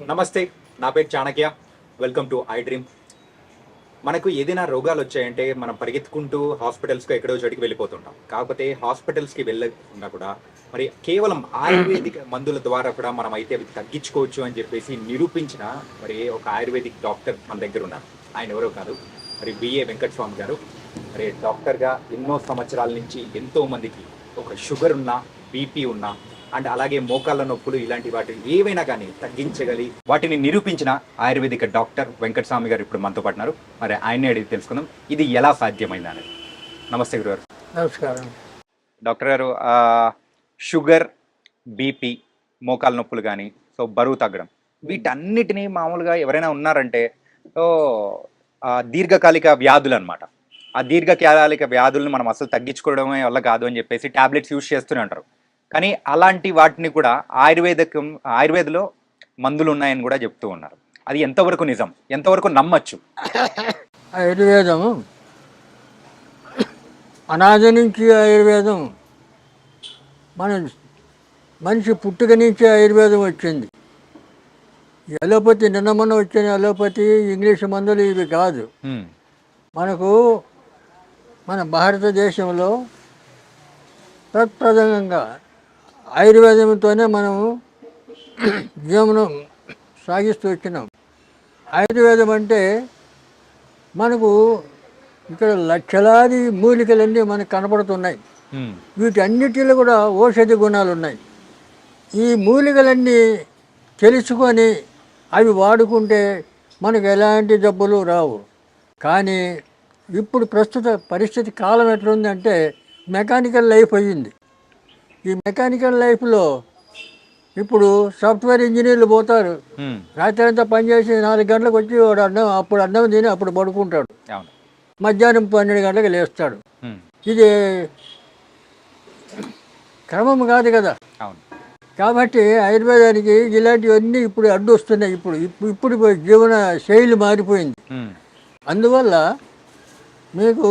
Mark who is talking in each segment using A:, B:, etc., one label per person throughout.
A: నమస్తే. నా పేరు Chanakya. Welcome to I dream. మనకు ఏదైనా రోగాలు వచ్చాయంటే మనం పరిగెత్తుకుంటూ హాస్పిటల్స్‌కో ఎక్కడో చోటికి వెళ్ళిపోతుంటాం. కాకపోతే హాస్పిటల్స్‌కి వెళ్ళకుండా కూడా మరి కేవలం ఆయుర్వేదిక్ మందుల ద్వారా కూడా మనమైతే అవి తగ్గించుకోవచ్చు అని చెప్పేసి నిరూపించిన మరి ఒక ఆయుర్వేదిక్ డాక్టర్ మన దగ్గర ఉన్నారు. ఆయన ఎవరో కాదు మరి బిఏ వెంకటస్వామి గారు. మరి డాక్టర్‌గా ఎన్నో సంవత్సరాల నుంచి ఎంతో మందికి ఒక షుగర్ ఉన్నా, బీపీ ఉన్నా అండ్ అలాగే మోకాళ్ళ నొప్పులు ఇలాంటి వాటి ఏవైనా కానీ తగ్గించగలి వాటిని నిరూపించిన ఆయుర్వేదిక డాక్టర్ వెంకటస్వామి గారు ఇప్పుడు మనతో పాటున్నారు. మరి ఆయన్ని అడిగి తెలుసుకుందాం ఇది ఎలా సాధ్యమైంది అనేది. నమస్తే గురుగారు.
B: నమస్కారం.
A: డాక్టర్ గారు, షుగర్, బీపీ, మోకాళ్ళ నొప్పులు కానీ బరువు తగ్గడం వీటన్నిటినీ మామూలుగా ఎవరైనా ఉన్నారంటే సో దీర్ఘకాలిక వ్యాధులు అనమాట. ఆ దీర్ఘకాలిక వ్యాధులను మనం అసలు తగ్గించుకోవడమే వల్ల కాదు అని చెప్పేసి టాబ్లెట్స్ యూజ్ చేస్తూనే ఉంటారు. కానీ అలాంటి వాటిని కూడా ఆయుర్వేదలో మందులు ఉన్నాయని కూడా చెప్తూ ఉన్నారు. అది ఎంతవరకు నిజం, ఎంతవరకు నమ్మచ్చు?
B: ఆయుర్వేదం అనాది నుంచి ఆయుర్వేదం మన మనిషి పుట్టుక నుంచి ఆయుర్వేదం వచ్చింది. అలోపతి నిన్న మొన్న వచ్చిన అలోపతి ఇంగ్లీష్ మందులు ఇవి కాదు. మనకు మన భారతదేశంలో ప్రప్రథమంగా ఆయుర్వేదంతోనే మనము జీవనం సాగిస్తూ వచ్చినాం. ఆయుర్వేదం అంటే మనకు ఇక్కడ లక్షలాది మూలికలన్నీ మనకు కనపడుతున్నాయి. వీటన్నిటిలో కూడా ఔషధి గుణాలు ఉన్నాయి. ఈ మూలికలన్నీ తెలుసుకొని అవి వాడుకుంటే మనకు ఎలాంటి జబ్బులు రావు. కానీ ఇప్పుడు ప్రస్తుత పరిస్థితి కాలం ఎట్లుందంటే మెకానికల్ లైఫ్ అయ్యింది. ఈ మెకానికల్ లైఫ్లో ఇప్పుడు సాఫ్ట్వేర్ ఇంజనీర్లు పోతారు, రాత్రి అంతా పనిచేసి 4 గంటలకు వచ్చి వాడు అప్పుడు అన్నం తిని అప్పుడు పడుకుంటాడు, మధ్యాహ్నం 12 గంటలకు లేస్తాడు. ఇది క్రమం కాదు కదా. కాబట్టి ఆయుర్వేదానికి ఇలాంటివన్నీ ఇప్పుడు అడ్డు వస్తున్నాయి. ఇప్పుడు జీవన శైలి మారిపోయింది. అందువల్ల మీకు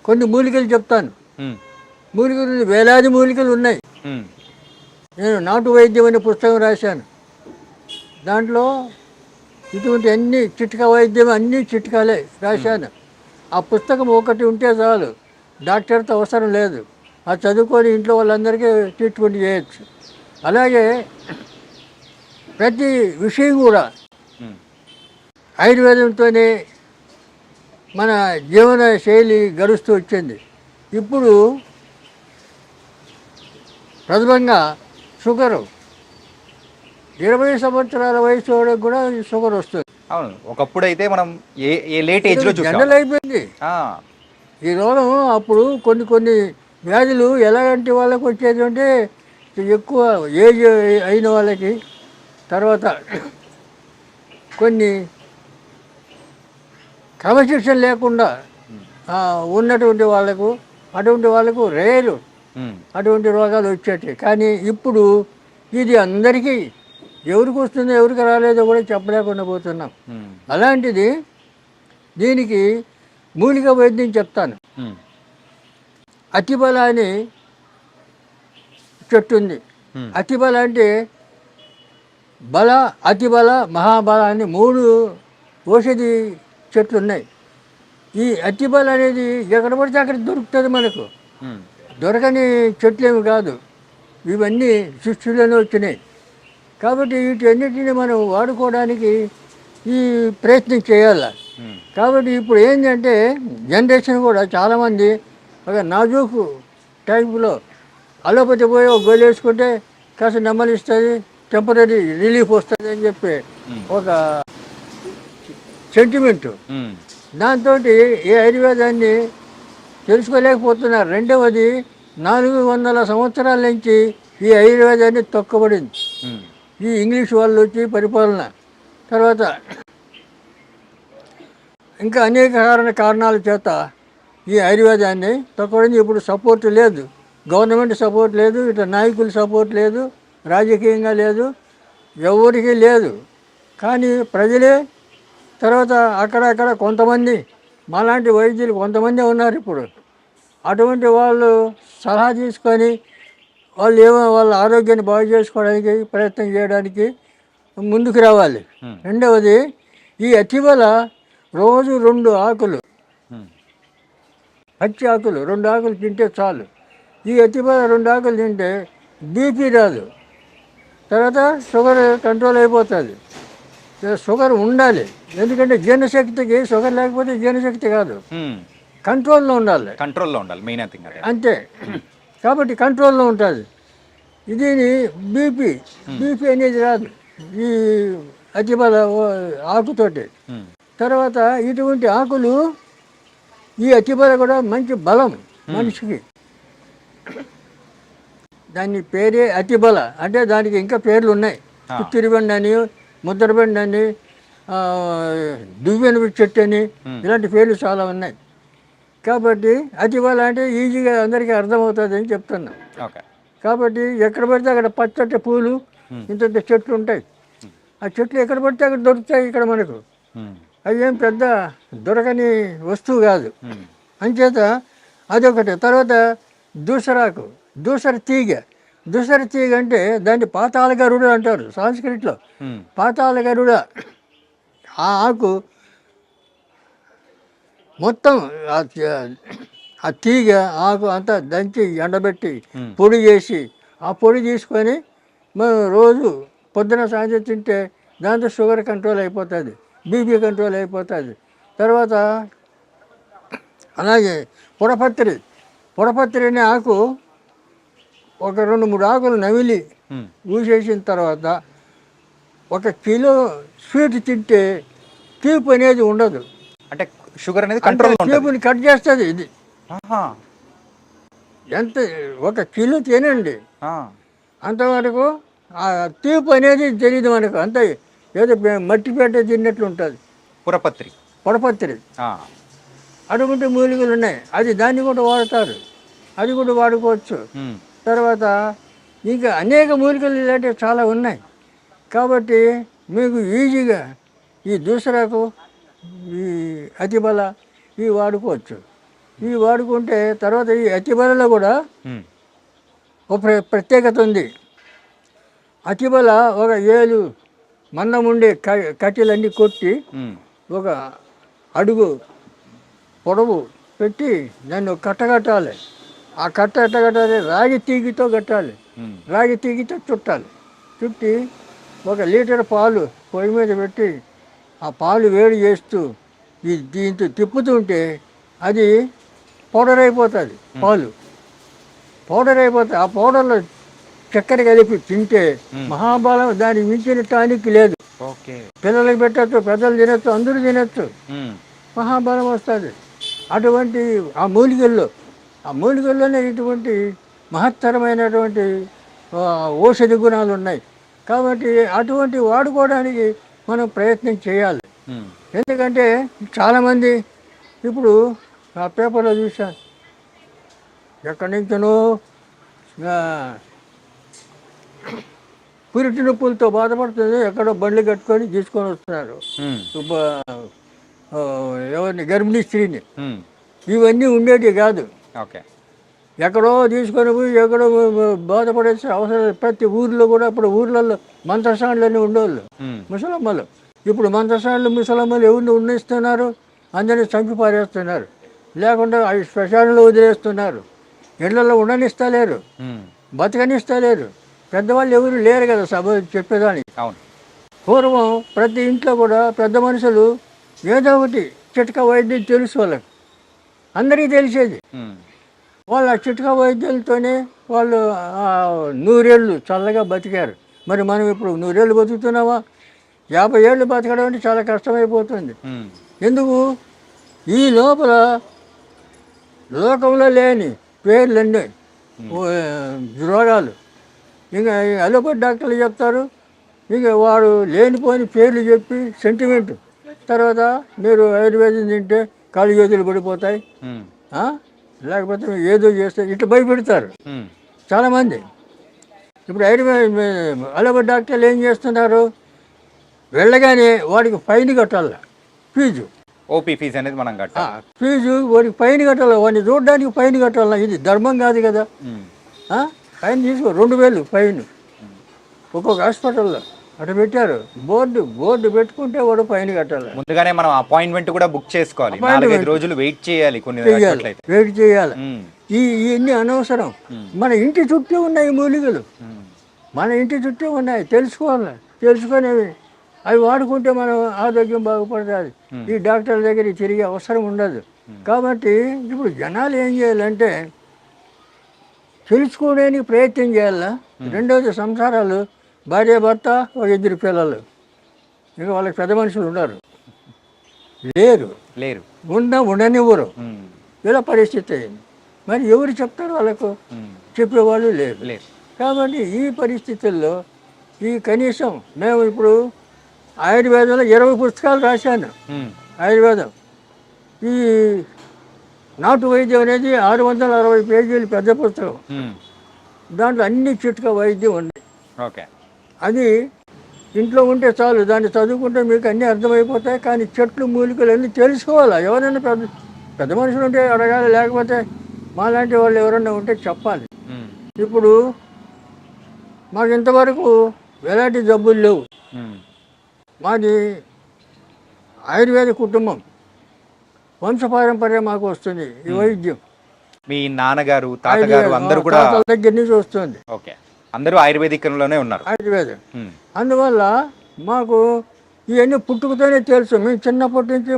B: కొన్ని మూలికలు చెప్తాను. మూలికలు వేలాది మూలికలు ఉన్నాయి. నేను నాటు వైద్యం అనే పుస్తకం రాశాను. దాంట్లో ఇటువంటి అన్ని చిట్కా వైద్యం అన్నీ చిట్కాలే రాశాను. ఆ పుస్తకం ఒకటి ఉంటే చాలు, డాక్టర్తో అవసరం లేదు. అది చదువుకొని ఇంట్లో వాళ్ళందరికీ ట్రీట్మెంట్ చేయొచ్చు. అలాగే ప్రతి విషయం కూడా ఆయుర్వేదంతోనే మన జీవన శైలి గడుస్తూ వచ్చింది. ఇప్పుడు ప్రథమంగా షుగరు 20 సంవత్సరాల వయసు వాళ్ళకి కూడా షుగర్ వస్తుంది.
A: అవును, ఒకప్పుడు అయితే మనం ఏ లేట్ ఏజ్లో
B: జనరల్ అయిపోయింది ఈ రోగం. అప్పుడు కొన్ని వ్యాధులు ఎలాంటి వాళ్ళకి వచ్చేది అంటే ఎక్కువ ఏజ్ అయిన వాళ్ళకి, తర్వాత కొన్ని క్రమశిక్షణ లేకుండా ఉన్నటువంటి వాళ్ళకు, అటువంటి వాళ్ళకు రేరు అటువంటి రోగాలు వచ్చేటి. కానీ ఇప్పుడు ఇది అందరికీ ఎవరికి వస్తుందో ఎవరికి రాలేదో కూడా చెప్పలేకుండా పోతున్నాం. అలాంటిది దీనికి మూలిక వైద్యం చెప్తాను. అతిబల అని చెట్టు ఉంది. అతిబల అంటే బల, అతిబల, మహాబల అని 3 ఔషధి చెట్లు ఉన్నాయి. ఈ అతిబల అనేది ఎక్కడ పడితే అక్కడ దొరుకుతుంది. మనకు దొరకని చెట్లేమి కాదు, ఇవన్నీ సృష్టిలోనే వచ్చినాయి. కాబట్టి వీటన్నిటిని మనం వాడుకోవడానికి ఈ ప్రయత్నం చేయాలి. కాబట్టి ఇప్పుడు ఏంటంటే జనరేషన్ కూడా చాలామంది ఒక నాజూకు టైపులో అలోపతి పోయి ఒక గోళీ వేసుకుంటే కాస్త నెమ్మదిస్తుంది, టెంపరీ రిలీఫ్ వస్తుంది అని చెప్పి ఒక సెంటిమెంటు. దాంతో ఈ ఆయుర్వేదాన్ని తెలుసుకోలేకపోతున్నారు. రెండవది 400 సంవత్సరాల నుంచి ఈ ఆయుర్వేదాన్ని తొక్కబడింది. ఈ ఇంగ్లీష్ వాళ్ళు వచ్చి పరిపాలన తర్వాత ఇంకా అనేక కారణాల చేత ఈ ఆయుర్వేదాన్ని తొక్కబడింది. ఇప్పుడు సపోర్ట్ లేదు, గవర్నమెంట్ సపోర్ట్ లేదు, ఇట్లా నాయకుల సపోర్ట్ లేదు, రాజకీయంగా లేదు, ఎవరికి లేదు. కానీ ప్రజలే, తర్వాత అక్కడక్కడ కొంతమంది మాలాంటి వైద్యులు కొంతమంది ఉన్నారు ఇప్పుడు. అటువంటి వాళ్ళు సలహా తీసుకొని వాళ్ళు వాళ్ళ ఆరోగ్యాన్ని బాగు చేసుకోవడానికి ప్రయత్నం చేయడానికి ముందుకు రావాలి. రెండవది ఈ అతిబల రోజు 2 ఆకులు, పచ్చి ఆకులు 2 ఆకులు తింటే చాలు. ఈ అతిబల 2 ఆకులు తింటే బీపీ రాదు, తర్వాత షుగర్ కంట్రోల్ అయిపోతుంది. షుగర్ ఉండాలి, ఎందుకంటే జీర్ణశక్తికి షుగర్ లేకపోతే జీర్ణశక్తి కాదు, కంట్రోల్లో ఉండాలి.
A: కంట్రోల్లో ఉండాలి మెయిన్ థింగ్ అదే.
B: అంతే, కాబట్టి కంట్రోల్లో ఉంటుంది. దీని బీపీ అనేది రాదు ఈ అతిబల ఆకుతోటి. తర్వాత ఇటువంటి ఆకులు, ఈ అతిబల కూడా మంచి బలం మనిషికి. దాని పేరే అతిబల, అంటే దానికి ఇంకా పేర్లు ఉన్నాయి. చిరిబండి అని, ముద్రబండి అని, దువ్వెన చెట్టు అని, ఇలాంటి పేర్లు చాలా ఉన్నాయి. కాబట్టి అతిబల అంటే ఈజీగా అందరికీ అర్థమవుతుంది అని చెప్తున్నా. కాబట్టి ఎక్కడ పడితే అక్కడ పచ్చటి పూలు, ఇంత చెట్లు ఉంటాయి. ఆ చెట్లు ఎక్కడ పడితే అక్కడ దొరుకుతాయి ఇక్కడ మనకు. అవి ఏం పెద్ద దొరకని వస్తువు కాదు. అంచేత అదొకటి. తర్వాత దూసరాకు, దూసర తీగ. దూసర తీగ అంటే దాన్ని పాతాళ గరుడ అంటారు సాంస్క్రిట్లో. పాతాళ గరుడ ఆ ఆకు మొత్తం ఆ తీగ ఆకు అంతా దంచి ఎండబెట్టి పొడి చేసి, ఆ పొడి తీసుకొని మనం రోజు పొద్దున సాయంత్రం తింటే దాంతో షుగర్ కంట్రోల్ అయిపోతుంది, బీపీ కంట్రోల్ అయిపోతుంది. తర్వాత అలాగే పొడపత్రి అనే ఆకు ఒక 2-3 ఆకులు నమిలి ఊసేసిన తర్వాత 1 కిలో స్వీట్ తింటే తీపి అనేది ఉండదు.
A: అంటే షుగర్ అనేది కంట్రోల్
B: తీపిని కట్ చేస్తుంది ఇది. ఎంత 1 కిలో తినండి, అంతవరకు ఆ తీపి అనేది తెలియదు మనకు. అంతే, ఏదో మట్టిపేట తిన్నట్లు ఉంటుంది. పొడపత్రి అటువంటి మూలికలు ఉన్నాయి, అది దాన్ని కూడా వాడతారు, అది కూడా వాడుకోవచ్చు. తర్వాత ఇంకా అనేక మూలికలు ఇలాంటివి చాలా ఉన్నాయి. కాబట్టి మీకు ఈజీగా ఈ దూసరాకు, ఈ అతిబల ఇవి వాడుకోవచ్చు. ఇవి వాడుకుంటే తర్వాత ఈ అతిబలలో కూడా ఒక ప్రత్యేకత ఉంది. అతిబల ఒక 7 మందం ఉండే కట్టెలన్నీ కొట్టి 1 అడుగు పొడవు పెట్టి దాన్ని కట్టగట్టాలి. ఆ కట్ట ఎట్టగట్టాలి, రాగి తీగితో కట్టాలి, రాగి తీగితో చుట్టాలి. చుట్టి 1 లీటర్ పాలు పొయ్యి మీద పెట్టి ఆ పాలు వేడి చేస్తూ దీంతో తిప్పుతుంటే అది పౌడర్ అయిపోతుంది. పాలు పౌడర్ అయిపోతుంది. ఆ పౌడర్లో చక్కెర కలిపి తింటే మహాబలం, దానికి మించిన టానిక్ లేదు. పిల్లలకి పెట్టచ్చు, పెద్దలు తినచ్చు, అందరూ తినచ్చు, మహాబలం వస్తుంది. అటువంటి ఆ మూలికల్లోనే ఇటువంటి మహత్తరమైనటువంటి ఔషధి గుణాలు ఉన్నాయి. కాబట్టి అటువంటి వాడుకోవడానికి మనం ప్రయత్నం చేయాలి. ఎందుకంటే చాలామంది ఇప్పుడు ఆ పేపర్లో చూశాను, ఎక్కడి నుంచో పురిటి నొప్పులతో బాధపడుతుంది, ఎక్కడో బండ్లు కట్టుకొని తీసుకొని వస్తున్నారు ఎవరిని, గర్భిణీ స్త్రీని. ఇవన్నీ ఉండేవి కాదు. ఎక్కడో తీసుకొని పోయి ఎక్కడో బాధపడేసి అవసరం. ప్రతి ఊర్లో కూడా ఇప్పుడు ఊర్లలో మంత్రసాన్లన్నీ ఉండేవాళ్ళు ముసలమ్మలు. ఇప్పుడు మంత్రసాన్లు ముసలమ్మలు ఎవరిని ఉన్నిస్తున్నారు, అందరినీ చంపి పారేస్తున్నారు, లేకుండా అవి శ్మశానంలో వదిలేస్తున్నారు. ఇళ్లలో ఉండనిస్తలేరు, బతకనిస్తలేరు. పెద్దవాళ్ళు ఎవరు లేరు కదా సభ చెప్పేదానికి. పూర్వం ప్రతి ఇంట్లో కూడా పెద్ద మనుషులు ఏదో ఒకటి చిట్కా వైద్యం తెలుసు, వాళ్ళకి అందరికీ తెలిసేది. వాళ్ళ చిట్కా వైద్యులతోనే వాళ్ళు 100 ఏళ్ళు చల్లగా బతికారు. మరి మనం ఇప్పుడు 100 ఏళ్ళు బతుకుతున్నామా? 50 ఏళ్ళు బతకడం అంటే చాలా కష్టమైపోతుంది. ఎందుకు? ఈ లోపల లోకంలో లేని పేర్లన్నీ రోగాలు. ఇంకా అలోపతి డాక్టర్లు చెప్తారు, ఇంకా వాడు లేనిపోని పేర్లు చెప్పి సెంటిమెంట్. తర్వాత మీరు ఆయుర్వేదం తింటే కాళ్ళు చేతులు పడిపోతాయి, లేకపోతే ఏదో చేస్తే ఇట్లా భయపెడతారు చాలామంది. ఇప్పుడు అలోపతి డాక్టర్లు ఏం చేస్తున్నారు, వెళ్ళగానే వాడికి ఫైన్ కట్టాల, ఫీజు,
A: ఓపీ ఫీజు అనేది మనం కట్టాలి.
B: ఫీజు వాడికి ఫైన్ కట్టాలి, వాడిని చూడడానికి ఫైన్ కట్టాలి. ఇది ధర్మం కాదు కదా. ఫైన్ తీసుకో, 2000 ఫైన్ ఒక్కొక్క హాస్పిటల్లో. అటు పెట్టారు బోర్డు పెట్టుకుంటే వాడు ఫైన్ కట్టాలి,
A: ముందుగానే మనం అపాయింట్మెంట్ కూడా బుక్ చేసుకోవాలి. 4-5 రోజులు వెయిట్ చేయాలి కొన్ని
B: చెయ్యాలి,
A: చోట్లయితే.
B: వెయిట్ చేయాలి.
A: ఉమ్,
B: ఇవన్నీ అనవసరం.
A: ఉమ్,
B: మన ఇంటి చుట్టూ ఉన్నాయి మూలికలు,
A: ఉమ్,
B: మన ఇంటి చుట్టూ ఉన్నాయి, తెలుసుకోవాలి. తెలుసుకునేవి అవి వాడుకుంటే మనం ఆరోగ్యం బాగుపడుతుంది. ఈ డాక్టర్ల దగ్గరికి తిరిగే అవసరం ఉండదు. కాబట్టి ఇప్పుడు జనాలు ఏం చేయాలంటే తెలుసుకోవడానికి ప్రయత్నం చేయాలా. రెండోది సంసారాలు, భార్య భర్త, ఒక 2 పిల్లలు, ఇంకా వాళ్ళకి పెద్ద మనుషులు ఉండరు,
A: లేరు,
B: ఉండనివ్వరు.
A: ఉమ్,
B: ఇలా పరిస్థితి అయింది. మరి ఎవరు చెప్తారు వాళ్ళకు?
A: ఉమ్,
B: చెప్పేవాళ్ళు లేరు.
A: లేరు.
B: కాబట్టి ఈ పరిస్థితుల్లో ఈ కనీసం మేము ఇప్పుడు ఆయుర్వేదంలో 20 పుస్తకాలు రాశాను.
A: ఉమ్,
B: ఆయుర్వేదం ఈ నాటు వైద్యం అనేది 660 పేజీలు పెద్ద పుస్తకం.
A: ఉమ్,
B: దాంట్లో అన్ని చిట్కా వైద్యం ఉంది.
A: ఓకే.
B: అది ఇంట్లో ఉంటే చాలు, దాన్ని చదువుకుంటే మీకు అన్నీ అర్థమైపోతాయి. కానీ చెట్లు మూలికలు అన్నీ తెలుసుకోవాలి. ఎవరైనా పెద్ద మనుషులు ఉంటే అడగాలి, లేకపోతే మాలాంటి వాళ్ళు ఎవరైనా ఉంటే చెప్పాలి.
A: ఉమ్,
B: ఇప్పుడు మాకు ఇంతవరకు ఎలాంటి జబ్బులు లేవు.
A: ఉమ్,
B: మాది ఆయుర్వేద కుటుంబం, వంశపారంపర్యం మాకు వస్తుంది ఈ వైద్యం.
A: మీ నాన్నగారు, తాతగారు అందరూ కూడా
B: తాతల దగ్గర నుంచి వస్తుంది.
A: ఓకే, అందరూ ఆయుర్వేదికంలోనే ఉన్నారు.
B: ఆయుర్వేదం.
A: ఉమ్,
B: అందువల్ల మాకు ఇవన్నీ పుట్టుకతోనే తెలుసు. మేము చిన్నప్పటి నుంచి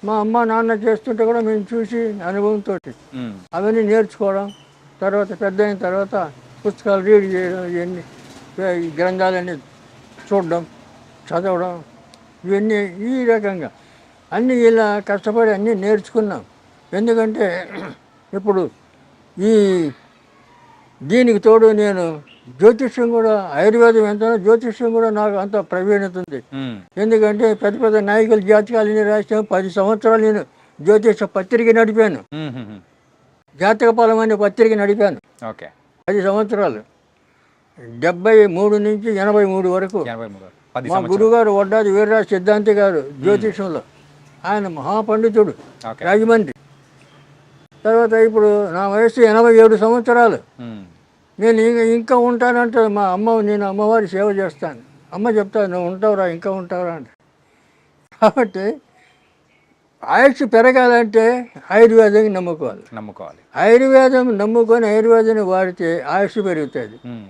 B: మా అమ్మ నాన్న చేస్తుంటే కూడా మేము చూసి అనుభవంతో
A: ఉమ్,
B: అవన్నీ నేర్చుకోవడం, తర్వాత పెద్ద అయిన తర్వాత పుస్తకాలు రీడ్ చేయడం, ఇవన్నీ ఈ గ్రంథాలన్నీ చూడడం, చదవడం, ఇవన్నీ ఈ రకంగా అన్నీ ఇలా కష్టపడి అన్నీ నేర్చుకున్నాం. ఎందుకంటే ఇప్పుడు ఈ దీనికి తోడు నేను జ్యోతిష్యం కూడా, ఆయుర్వేదం ఎంతనో జ్యోతిష్యం కూడా నాకు అంత ప్రవీణత ఉంది.
A: ఉమ్,
B: ఎందుకంటే పెద్ద పెద్ద నాయకుల జాతకాలని రాసిన 10 సంవత్సరాలు నేను జ్యోతిష పత్రిక నడిపాను.
A: ఉమ్, ఉమ్,
B: జాతక ఫలం అనే పత్రిక నడిపాను
A: ఓకే.
B: 10 సంవత్సరాలు, 73 నుంచి 83 వరకు.
A: 83, 10
B: మా గురుగారు వడ్డాది వీర్రాజు సిద్ధాంతి గారు జ్యోతిషంలో, ఆయన మహాపండితుడు,
A: ఓకే.
B: రాజమండ్రి. తర్వాత ఇప్పుడు నా వయసు 87 సంవత్సరాలు.
A: ఉమ్,
B: నేను ఇంకా ఉంటానంటే మా అమ్మ, నేను అమ్మవారి సేవ చేస్తాను. అమ్మ చెప్తాను, నువ్వు ఉంటావురా, ఇంకా ఉంటావురా అంటే. కాబట్టి ఆయుష్ పెరగాలంటే ఆయుర్వేదాన్ని నమ్ముకోవాలి. ఆయుర్వేదం నమ్ముకొని ఆయుర్వేదాన్ని వాడితే ఆయుష్ పెరుగుతుంది.
A: ఉమ్,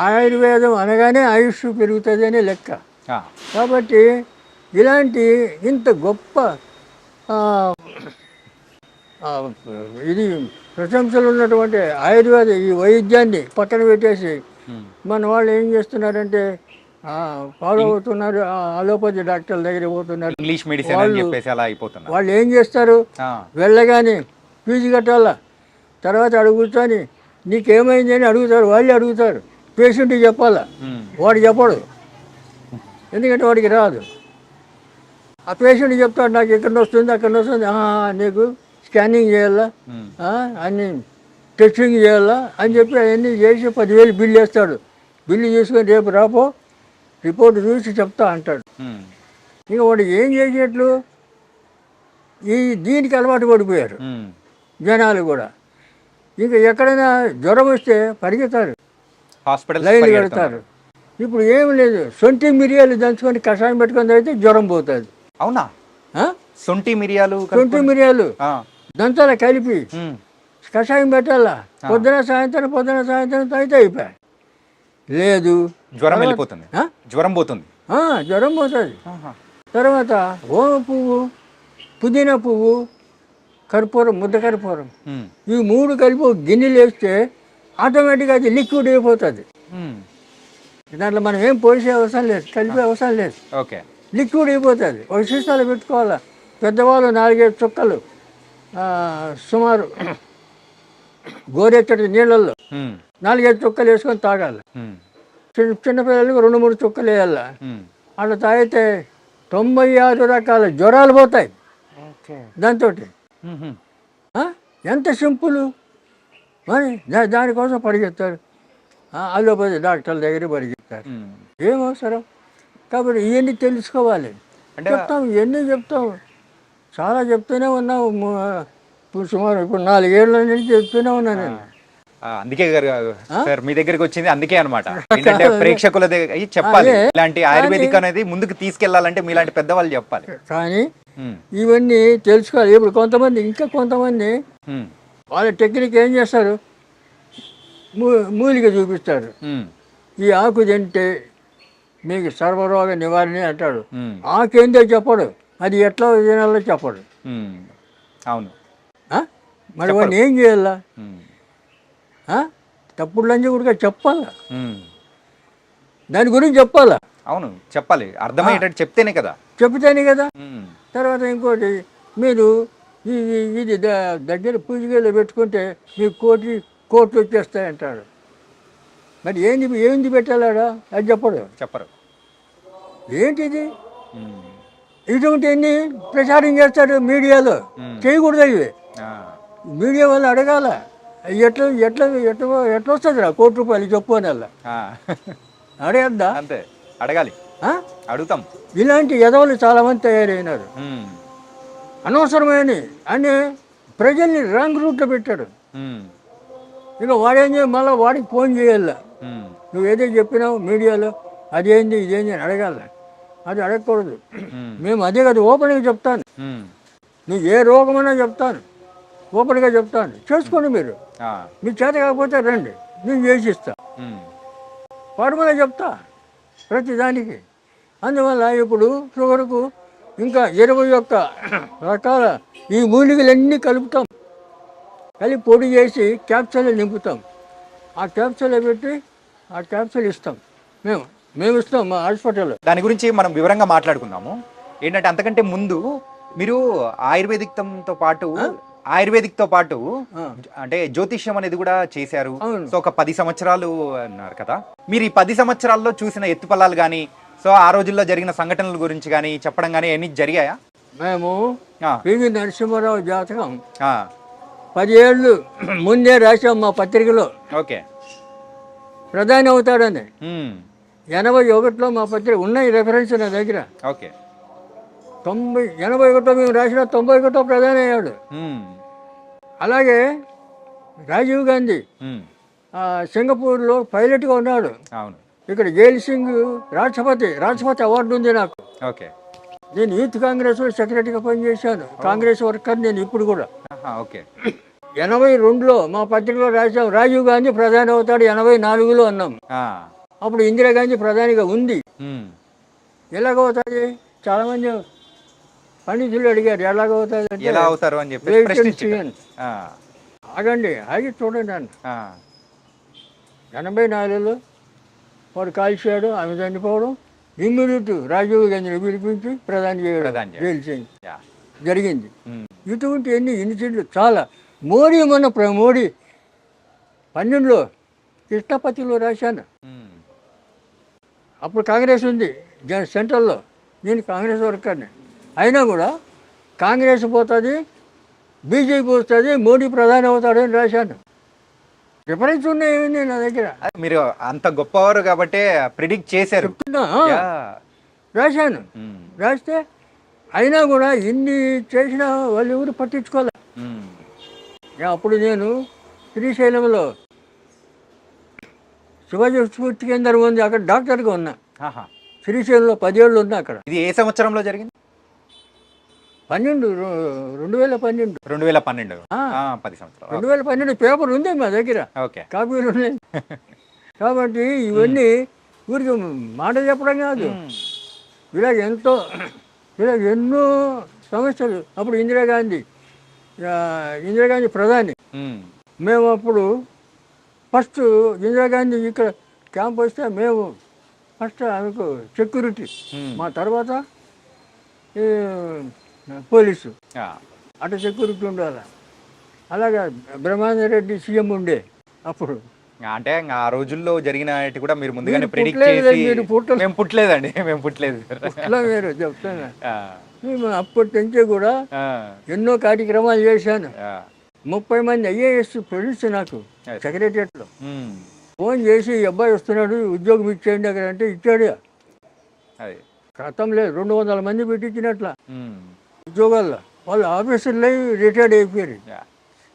B: ఆయుర్వేదం అనగానే ఆయుష్ పెరుగుతుంది అనే లెక్క.
A: ఆ,
B: కాబట్టి ఇలాంటి ఇంత గొప్ప ఇది ప్రశంసలు ఉన్నటువంటి ఆయుర్వేద ఈ వైద్యాన్ని పక్కన పెట్టేసి
A: ఉమ్,
B: మన వాళ్ళు ఏం చేస్తున్నారంటే ఫాలో అవుతున్నారు, అలోపతి డాక్టర్ల దగ్గర పోతున్నారు.
A: ఇంగ్లీష్ మెడిసిన్ అని చెప్పేసి అలా అయిపోతున్నారు.
B: వాళ్ళు ఏం చేస్తారు,
A: ఆ,
B: వెళ్ళగానే ఫీజు కట్టాలా, తర్వాత అడుగుతాని నీకేమైంది అని అడుగుతారు. వాళ్ళే అడుగుతారు, పేషెంట్కి చెప్పాలా,
A: ఉమ్,
B: వాడు చెప్పడు, ఎందుకంటే వాడికి రాదు. ఆ పేషెంట్ చెప్తాడు, నాకు ఎక్కడ వస్తుంది అక్కడ వస్తుంది, నీకు స్కానింగ్ చేయాలా,
A: ఉమ్,
B: అన్ని టెస్టింగ్ చేయాలా అని చెప్పి అవన్నీ చేసి 10,000 బిల్లు వేస్తాడు. బిల్లు చేసుకొని రేపు రాపో రిపోర్ట్ చూసి చెప్తా అంటాడు.
A: ఉమ్,
B: ఇంకా వాడు ఏం చేసేట్లు దీనికి అలవాటు పడిపోయారు
A: ఉమ్,
B: జనాలు కూడా. ఇంకా ఎక్కడైనా జ్వరం వస్తే పరిగెత్తారు,
A: హాస్పిటల్
B: లైన్లు కడతారు. ఇప్పుడు ఏమి లేదు, సొంటి మిరియాలు దంచుకొని కషాయం పెట్టుకొని అయితే జ్వరం పోతుంది.
A: అవునా? సొంటి మిరియాలు
B: సొంటి మిరియాలు దంచాల కలిపి కషాయం పెట్టాలా, పొద్దున సాయంత్రం తాగితే అయిపోయి. లేదు,
A: జ్వరం వెళ్ళిపోతుంది, జ్వరం పోతుంది.
B: జ్వరం పోతుంది. తర్వాత ఓమ పువ్వు, పుదీనా పువ్వు, కర్పూరం, ముద్ద కర్పూరం, ఈ 3 కలిపి గిన్నెలు వేస్తే ఆటోమేటిక్గా అది లిక్విడ్ అయిపోతుంది. దాంట్లో మనం ఏం పోసే అవసరం లేదు, కలిపే అవసరం లేదు,
A: ఓకే,
B: లిక్విడ్ అయిపోతుంది. ఒక సీసాలు పెట్టుకోవాలా, పెద్దవాళ్ళు 4-5 చుక్కలు సుమారు గోరెచ్చటి నీళ్ళల్లో 4-5 చుక్కలు వేసుకొని తాగాలి. చిన్నపిల్లలకు 2-3 చుక్కలు వేయాలి. అట్లా తాగితే 96 రకాల జ్వరాలు పోతాయి దాంతో. ఎంత సింపుల్. మరి దానికోసం పరిగెత్తారు, అలోపతి డాక్టర్ల దగ్గర పరిగెత్తారు. ఏం అవసరం? కాబట్టి ఇవన్నీ తెలుసుకోవాలి. చెప్తాం, ఇవన్నీ చెప్తాం, చాలా చెప్తూనే ఉన్నావు. సుమారు ఇప్పుడు 4 ఏళ్ళ నుంచి చెప్తూనే ఉన్నా నేను.
A: అందుకే గారు సార్ మీ దగ్గరికి వచ్చింది అందుకే అనమాట. ఏంటంటే ప్రేక్షకుల దగ్గర చెప్పాలి, ఇలాంటి ఆయుర్వేదిక్ అనేది ముందుకు తీసుకెళ్లాలంటే మీలాంటి పెద్దవాళ్ళు చెప్పాలి.
B: కానీ ఇవన్నీ తెలుసుకోవాలి. ఇప్పుడు కొంతమంది ఇంకా కొంతమంది వాళ్ళ టెక్నిక్ ఏం చేస్తారు, మూలిక చూపిస్తారు. ఈ ఆకు తింటే మీకు సర్వరోగ నివారణ అంటాడు. ఆకేందో చెప్పడు, అది ఎట్లా తినాలో చెప్పడు.
A: అవును,
B: మరి వాడిని ఏం చేయాలా? తప్పుడు లంచ కూడా చెప్పాలా, దాని గురించి చెప్పాలా.
A: అవును, చెప్పాలి, అర్థమయ్యేటట్టు చెప్తేనే కదా.
B: చెప్తేనే కదా. తర్వాత ఇంకోటి, మీరు ఇది దగ్గర పూజగలో పెట్టుకుంటే మీకు కోట్లు వచ్చేస్తాయంటాడు. మరి ఏంది పెట్టాలాడా, అది చెప్పరు. ఏంటిది? ఇటువంటివన్నీ ప్రచారం చేస్తాడు మీడియాలో. చేయకూడదు ఇవి. మీడియా వాళ్ళు అడగాల, ఎట్లా ఎట్లా ఎట్లా ఎట్లా వస్తుంది రా ₹1 చెప్పు అని అలా అడగద్దా?
A: అంతే, అడగాలి, అడుగుతాం.
B: ఇలాంటి ఎదవలు చాలామంది తయారైనారు, అనవసరమైన అని ప్రజల్ని రాంగ్ రూట్లో పెట్టాడు. ఇక వాడేం చేయాలి, మళ్ళీ వాడికి ఫోన్ చేయాల. నువ్వు ఏదో చెప్పినావు మీడియాలో, అదేంది ఇదేంది అని అడగాల. అది అడగకూడదు. మేము అదే కదా ఓపెన్గా చెప్తాను. నువ్వు ఏ రోగమైనా చెప్తాను, ఓపెన్గా చెప్తాను, చేసుకోండి. మీరు మీ చేత కాకపోతే రండి, నేను చేసిస్తా. ఫార్ములా చెప్తా ప్రతిదానికి. అందువల్ల ఇప్పుడు షుగర్కు ఇంకా 21 రకాల ఈ మూలికలన్నీ కలుపుతాం. కలిపి పొడి చేసి క్యాప్సూల్ నింపుతాం. ఆ క్యాప్సూల్ పెట్టి ఆ క్యాప్సూల్ ఇస్తాం. మేము ఇస్తాం మా హాస్పిటల్లో.
A: దాని గురించి మనం వివరంగా మాట్లాడుకుందాము. ఏంటంటే అంతకంటే ముందు మీరు ఆయుర్వేదిక్తో పాటు అంటే జ్యోతిష్యం అనేది కూడా చేశారు. సో ఒక 10 సంవత్సరాలు అన్నారు కదా. మీరు ఈ 10 సంవత్సరాల్లో చూసిన ఎత్తుపల్లాలు కానీ, సో ఆ రోజుల్లో జరిగిన సంఘటనల గురించి కానీ చెప్పడం కానీ అన్ని జరిగాయా?
B: మేము పివి నరసింహారావు జాతకం 10 ఏళ్ళు ముందే రాసాం మా పత్రికలో.
A: ఓకే,
B: ప్రధాని అవుతాడని. 81లో మా పత్రిక ఉన్నాయి రెఫరెన్స్ నా దగ్గర.
A: ఓకే,
B: 81 మేము రాసిన 91 ప్రధాని అయ్యాడు. అలాగే రాజీవ్ గాంధీ సింగపూర్లో పైలట్గా ఉన్నాడు. ఇక్కడ జైల్ సింగ్ రాష్ట్రపతి అవార్డు ఉంది నాకు.
A: ఓకే,
B: నేను యూత్ కాంగ్రెస్లో సెక్రటరీగా పనిచేశాను. కాంగ్రెస్ వర్కర్ నేను ఇప్పుడు కూడా.
A: ఓకే,
B: 82లో మా పత్రికలో రాసాం రాజీవ్ గాంధీ ప్రధాని అవుతాడు, 84లో అన్నాం. అప్పుడు ఇందిరాగాంధీ ప్రధానిగా ఉంది. ఎలాగవుతుంది? చాలా మంది పండితులు అడిగారు ఎలాగవుతుంది,
A: ఎలా అవుతారు అని చెప్పి.
B: ఆగండి, ఆగి చూడండి అన్న. 84లో వాడు కాల్చాడు, ఆమె చనిపోవడం, ఇమ్మీడియట్ రాజీవ్ గాంధీని పిలిపించి ప్రధాని చేయడం జరిగింది. ఇటువంటి ఎన్ని ఇన్సిడెంట్లు చాలా. మోడీ 12లో కృష్ణపతిలో రాశాను. అప్పుడు కాంగ్రెస్ ఉంది సెంట్రల్లో, నేను కాంగ్రెస్ వర్కర్ని. అయినా కూడా కాంగ్రెస్ పోతుంది, బీజేపీ వస్తుంది, మోడీ ప్రధాని అవుతాడు అని రాశాను. రిఫరెన్స్ ఉన్నాయి నా దగ్గర.
A: మీరు అంత గొప్పవారు కాబట్టి ప్రిడిక్ట్ చేశారు.
B: చెప్తున్నా, రాశాను. రాస్తే అయినా కూడా ఇన్ని చేసిన వాళ్ళు ఎవరు పట్టించుకోలే. అప్పుడు నేను శ్రీశైలంలో శివాజీ స్ఫూర్తి కేంద్రం ఉంది, అక్కడ డాక్టర్గా ఉన్నా. శ్రీశైలంలో 10 ఏళ్ళు ఉన్నా అక్కడ.
A: ఇది ఏ సంవత్సరంలో జరిగింది?
B: 2012.
A: 2012, 10 సంవత్సరాలు.
B: 2012 పేపర్ ఉంది మా దగ్గర, కాపీలు ఉన్నాయి. కాబట్టి ఇవన్నీ ఊరికి మాట చెప్పడం కాదు, ఇలాగ ఎన్నో సమస్యలు. అప్పుడు ఇందిరాగాంధీ ప్రధాని. మేము అప్పుడు ఫస్ట్ ఇందిరాగాంధీ ఇక్కడ క్యాంప్ వస్తే మేము ఫస్ట్ ఆమెకు సెక్యూరిటీ, మా తర్వాత పోలీసు, అటు సెక్యూరిటీ ఉండాలి. అలాగా బ్రహ్మానందరెడ్డి సీఎం ఉండే అప్పుడు.
A: అంటే ఆ రోజుల్లో జరిగిన కూడా మీరు ముందుగానే ప్రెడిక్ట్ చేసి. మేము పుట్టలేదండి, మేము పుట్టలేదు.
B: మీరు చెప్తాను, మేము అప్పటి నుంచే కూడా ఎన్నో కార్యక్రమాలు చేశాను. 30 మంది IAS ఫ్రెండ్స్ నాకు సెక్రటరియట్లో ఫోన్ చేసి, అబ్బాయి వస్తున్నాడు ఉద్యోగం ఇచ్చేయండి అక్కడ అంటే ఇచ్చాడు. క్రితం లేదు, 200 మంది పెట్టించినట్ల ఉద్యోగాల్లో. వాళ్ళు ఆఫీసర్లు రిటైర్డ్ అయిపోయారు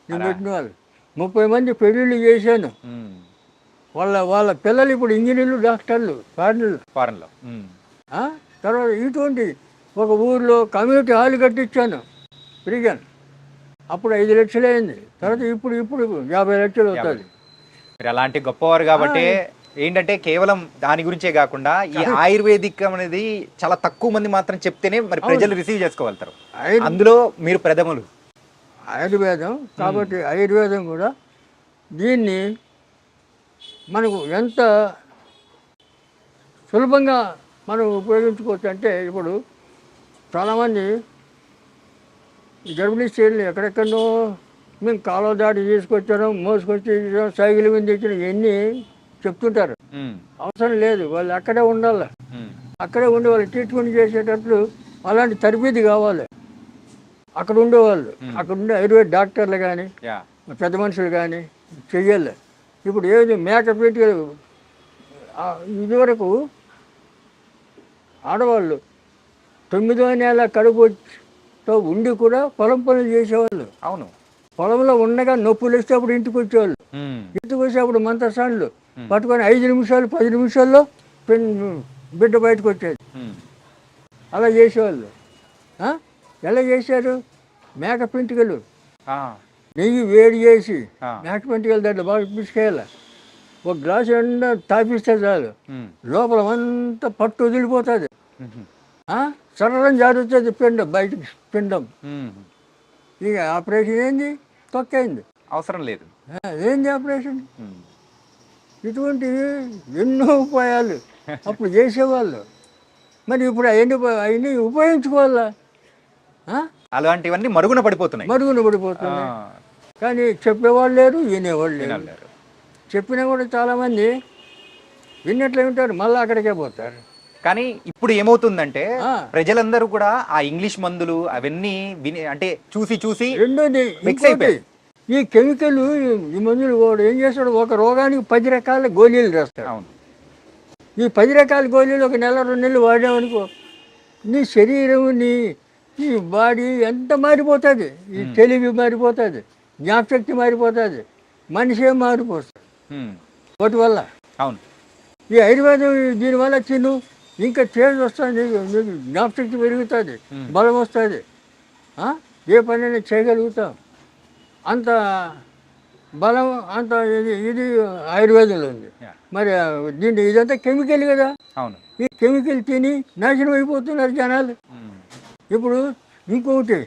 B: నేను పెట్టిన వాళ్ళు. 30 మంది పెళ్ళిళ్ళు చేశాను.
A: ఉమ్.
B: వాళ్ళ పిల్లలు ఇప్పుడు ఇంజనీర్లు, డాక్టర్లు, ఫారినర్లు.
A: ఫారెన్లో.
B: తర్వాత ఇటువంటి ఒక ఊర్లో కమ్యూనిటీ హాల్ కట్టించాను ఫ్రీగా. అప్పుడు 5 లక్షలు అయింది. తర్వాత ఇప్పుడు 50 లక్షలు అవుతుంది.
A: మీరు అలాంటి గొప్పవారు కాబట్టి ఏంటంటే కేవలం దాని గురించే కాకుండా ఈ ఆయుర్వేదిక్ అనేది చాలా తక్కువ మంది మాత్రం చెప్తేనే మరి ప్రజలు రిసీవ్ చేసుకోగలుగుతారు. అందులో మీరు ప్రథములు.
B: ఆయుర్వేదం కాబట్టి ఆయుర్వేదం కూడా దీన్ని మనకు ఎంత సులభంగా మనం ఉపయోగించుకోవచ్చు అంటే, ఇప్పుడు చాలామంది గర్భిణీ స్త్రీలు ఎక్కడెక్కడో మేము కాలువ దాటి తీసుకొచ్చాను, మోసుకొచ్చి సైకిల్ మీద తెచ్చిన ఇవన్నీ చెప్తుంటారు. అవసరం లేదు, వాళ్ళు అక్కడే ఉండాలి. అక్కడే ఉండి వాళ్ళు ట్రీట్మెంట్ చేసేటట్లు అలాంటి తరబీదు కావాలి. అక్కడ ఉండేవాళ్ళు, అక్కడ ఉండే ఆయుర్వేద డాక్టర్లు కానీ పెద్ద మనుషులు కానీ చెయ్యాలి. ఇప్పుడు ఏది మేకప్ పెట్టి ఇదివరకు ఆడవాళ్ళు 9వ నెల కడుపుతో ఉండి కూడా పొలం పనులు చేసేవాళ్ళు.
A: అవును,
B: పొలంలో ఉండగా నొప్పులు వస్తే అప్పుడు ఇంటికి వచ్చేవాళ్ళు. ఇంటికి వచ్చి అప్పుడు మంత్రసాన్లు పట్టుకొని 5 నిమిషాలు 10 నిమిషాల్లో బిడ్డ బయటకు వచ్చేది. అలా చేసేవాళ్ళు. ఎలా చేశారు? మేక పెంటికలు నెయ్యి వేడి చేసి మేక పెంటికలు దాంట్లో బాగా పిసుకేయాలి. ఒక గ్లాసు ఎండా తాపిస్తే చాలు, లోపల అంతా పట్టు వదిలిపోతుంది. సరళం జారుతుంది పిండం బయటకు. పిండం ఇక ఆపరేషన్ ఏంది? తొక్కైంది,
A: అవసరం లేదు.
B: ఏంది ఆపరేషన్? ఇటువంటి ఎన్నో ఉపాయాలు అప్పుడు చేసేవాళ్ళు. మరి ఇప్పుడు అవన్నీ ఉపయోగించుకోవాలా?
A: అలాంటివన్నీ మరుగున పడిపోతున్నాయి.
B: కానీ చెప్పేవాళ్ళు లేరు, వినేవాళ్ళు లేరు. చెప్పినా కూడా చాలామంది విన్నట్లే ఉంటారు, మళ్ళీ అక్కడికే పోతారు.
A: కానీ ఇప్పుడు ఏమవుతుందంటే ప్రజలందరూ కూడా ఆ ఇంగ్లీష్ మందులు అవన్నీ అంటే చూసి
B: రెండోది ఈ కెమికల్, ఈ మందులు కూడా ఏం చేస్తాడు, ఒక రోగానికి 10 రకాల గోళీలు రాస్తాడు.
A: అవును.
B: ఈ 10 రకాల గోళీలు ఒక నెల 2 నెలలు వాడామనుకో, నీ శరీరం ఈ బాడీ ఎంత మారిపోతుంది. ఈ తెలివి మారిపోతుంది, జ్ఞాపశక్తి మారిపోతుంది, మనిషే మారిపోతుంది వాటి వల్ల.
A: అవును.
B: ఈ ఆయుర్వేదం దీనివల్ల తిను, ఇంకా చేంజ్ వస్తుంది, నీకు జ్ఞాపశక్తి పెరుగుతుంది, బలం వస్తుంది, ఏ పనైనా చేయగలుగుతాం. అంత బలం అంత ఇది ఆయుర్వేదంలో ఉంది. మరి దీంట్లో ఇదంతా కెమికల్ కదా.
A: అవును.
B: ఈ కెమికల్ తిని నాశనం అయిపోతున్నారు జనాలు. ఇప్పుడు ఇంకొకటి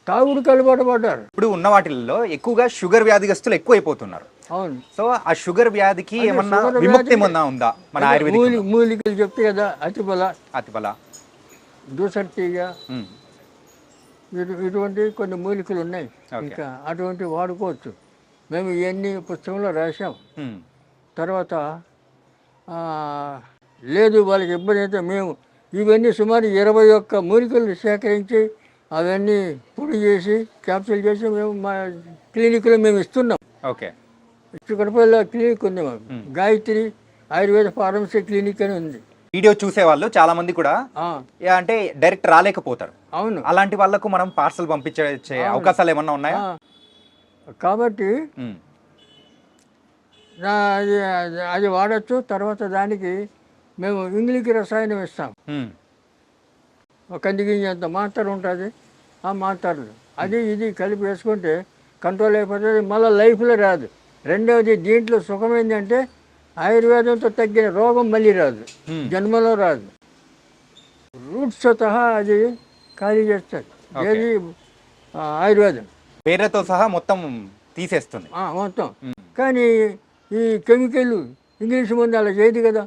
B: తాగుడు కలవాటు పడ్డారు.
A: ఇప్పుడు ఉన్న వాటిల్లో ఎక్కువగా షుగర్ వ్యాధిగ్రస్తులు ఎక్కువ అయిపోతున్నారు.
B: అవును.
A: సో ఆ షుగర్ వ్యాధికి ఏమన్నా విముక్తి ఏమన్నా ఉందా మన ఆయుర్వేదిక్?
B: మూలికలు చెప్తే కదా, అతిబల, దూసర్తిగా ఇటువంటి కొన్ని మూలికలు ఉన్నాయి. ఇంకా అటువంటి వాడుకోవచ్చు. మేము ఇవన్నీ పుస్తకంలో రాసాం. తర్వాత లేదు వాళ్ళకి ఇబ్బంది అయితే మేము ఇవన్నీ సుమారు 21 మూలికలు సేకరించి అవన్నీ పొడి చేసి క్యాప్సూల్ చేసి మేము మా క్లినిక్లో మేము ఇస్తున్నాం.
A: ఓకే.
B: చిక్కడపల్లిలో క్లినిక్ ఉంది మాకు, గాయత్రి ఆయుర్వేద ఫార్మసీ క్లినిక్ అని ఉంది.
A: వీడియో చూసే వాళ్ళు చాలా మంది కూడా అంటే డైరెక్ట్ రాలేకపోతారు.
B: అవును.
A: అలాంటి వాళ్ళకు మనం పార్సల్ పంపించే అవకాశాలు ఏమన్నా ఉన్నాయా? కాబట్టి
B: అది వాడచ్చు. తర్వాత దానికి మేము ఇంగ్లీష్ రసాయనం ఇస్తాం. కంది గింజ అంత మాత్ర ఉంటుంది, ఆ మాత్రలు అది ఇది కలిపి వేసుకుంటే కంట్రోల్ అయిపోతుంది, మళ్ళీ లైఫ్లో రాదు. రెండవది దీంట్లో సుఖం ఏంటంటే ఆయుర్వేదంతో తగ్గిన రోగం మళ్ళీ రాదు, జన్మలో రాదు. రూట్స్ సహా అది ఖాళీ చేస్తుంది. ఏది ఆయుర్వేదం
A: పేరుతో సహా మొత్తం తీసేస్తుంది
B: మొత్తం. కానీ ఈ కెమికల్ ఇంగ్లీష్ మందు అలా చేయదు కదా,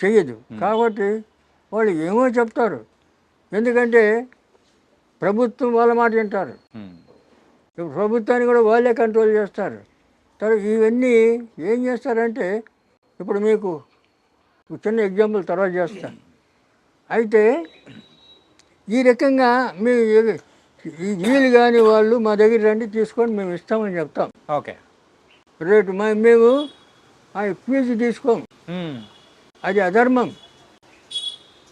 B: చెయ్యదు. కాబట్టి వాళ్ళు ఏమో చెప్తారు, ఎందుకంటే ప్రభుత్వం వాళ్ళ మాట వింటారు. ప్రభుత్వాన్ని కూడా వాళ్ళే కంట్రోల్ చేస్తారు. తర్వాత ఇవన్నీ ఏం చేస్తారంటే, ఇప్పుడు మీకు చిన్న ఎగ్జాంపుల్ తర్వాత చేస్తాను. అయితే ఈ రకంగా వీళ్ళు కానీ వాళ్ళు మా దగ్గర రండి తీసుకొని మేము ఇస్తామని చెప్తాం.
A: ఓకే.
B: రేటు మేము ఫీజు తీసుకోము, అది అధర్మం.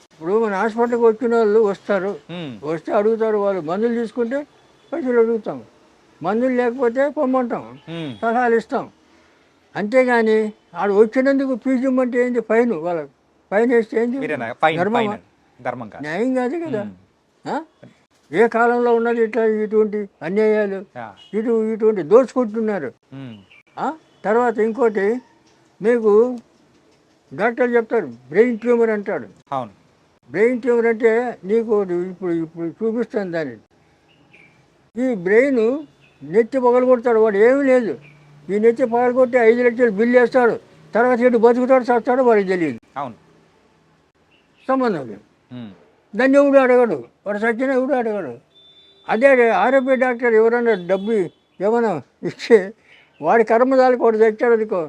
B: ఇప్పుడు మన హాస్పిటల్కి వచ్చిన వాళ్ళు వస్తారు, వస్తే అడుగుతారు, వాళ్ళు మందులు తీసుకుంటే పైసలు అడుగుతాం. మందులు లేకపోతే పొమ్మంటాం,
A: ఉమ్.
B: సలహాలు ఇస్తాం. అంతేగాని ఆడు వచ్చినందుకు ఫీజు ఇమ్మంటే ఏంది? ఫైన్, వాళ్ళకి ఫైన్ వేస్తే ఏంది?
A: మీరేనా ఫైన్
B: ధర్మమా?
A: ఫైన్ ధర్మం కాదు.
B: న్యాయం కాదు కదా.
A: ఉమ్.
B: ఆ? ఏ కాలంలో ఉన్నది ఇట్లా ఇటువంటి అన్యాయాలు,
A: యా.
B: ఇటువంటి దోచుకుంటున్నారు.
A: ఉమ్.
B: ఆ? తర్వాత ఇంకోటి మీకు డాక్టర్ చెప్తాడు బ్రెయిన్ ట్యూమర్ అంటాడు.
A: అవును.
B: బ్రెయిన్ ట్యూమర్ అంటే నీకు ఇప్పుడు ఇప్పుడు చూపిస్తాను దాన్ని. ఈ బ్రెయిన్ నెత్తి పగలగొడతాడు, వాడు ఏమీ లేదు. ఈ నెత్తి పగలగొట్టి 5 లక్షలు బిల్లు వేస్తాడు, తర్వాత ఇటు బతుకుతాడు చస్తాడు వాడికి తెలియదు,
A: అవును.
B: సంబంధం లేదు.
A: ఉమ్.
B: దాన్ని ఎవడు అడగడు, వాడు సచ్చిన ఎవడు అడగడు. అదే ఆరోగ్య డాక్టర్ ఎవరైనా డబ్బు ఏమైనా ఇస్తే వాడి కర్మదాలకు వాడు తెచ్చాడు అనుకో,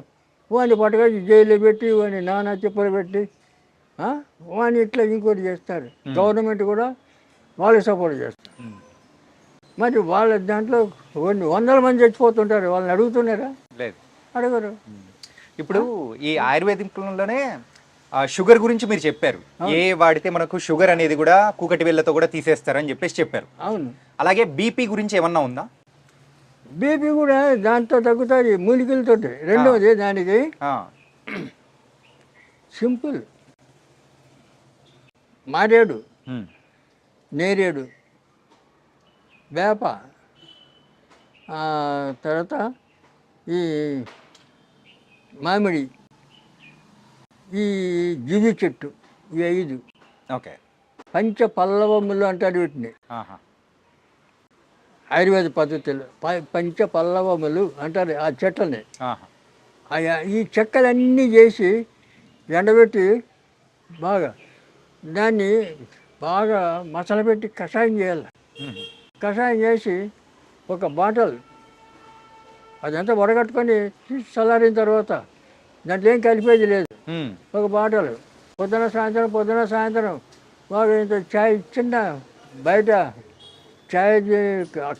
B: వాడిని పట్టుకొని జైల్లో పెట్టి వాడిని నానా తిప్పలు పెట్టి వాడిని ఇట్లా ఇంకోటి చేస్తారు. గవర్నమెంట్ కూడా వాళ్ళు సపోర్ట్ చేస్తారు.
A: ఉమ్.
B: మరి వాళ్ళ దాంట్లో కొన్ని వందల మంది చచ్చిపోతుంటారు, వాళ్ళని అడుగుతున్నారా?
A: లేదు.
B: అడగరు.
A: ఇప్పుడు ఈ ఆయుర్వేదిక్లోనే షుగర్ గురించి మీరు చెప్పారు. ఏ వాడితే మనకు షుగర్ అనేది కూడా కూకటి వేళ్ళతో కూడా తీసేస్తారని చెప్పేసి చెప్పారు.
B: అవును.
A: అలాగే బీపీ గురించి ఏమన్నా ఉందా?
B: బీపీ కూడా దాంతో తగ్గుతుంది మూలికలతో. రెండవది దానికి
A: ఆ.
B: సింపుల్, మారేడు,
A: ఉమ్.
B: నేరేడు, వేప, తర్వాత ఈ మామిడి, ఈ జిగి చెట్టు, ఈ 5
A: ఓకే.
B: పంచ పల్లవములు అంటారు వీటిని
A: ఆహా.
B: ఆయుర్వేద పద్ధతిలో. పంచ పల్లవములు అంటారు ఆ చెట్లని.
A: ఆహా.
B: ఈ చెక్కలన్నీ చేసి ఎండబెట్టి బాగా దాన్ని బాగా మసలబెట్టి కషాయం చేయాలి.
A: ఉమ్.
B: కషాయం చేసి ఒక బాటల్ అదంతా వడగట్టుకొని తీసి చల్లారిన తర్వాత దాంట్లో ఏం కలిపేది లేదు.
A: ఉమ్.
B: ఒక బాటల్ పొద్దున సాయంత్రం బాగా ఇంత చాయ్, చిన్న బయట చాయ్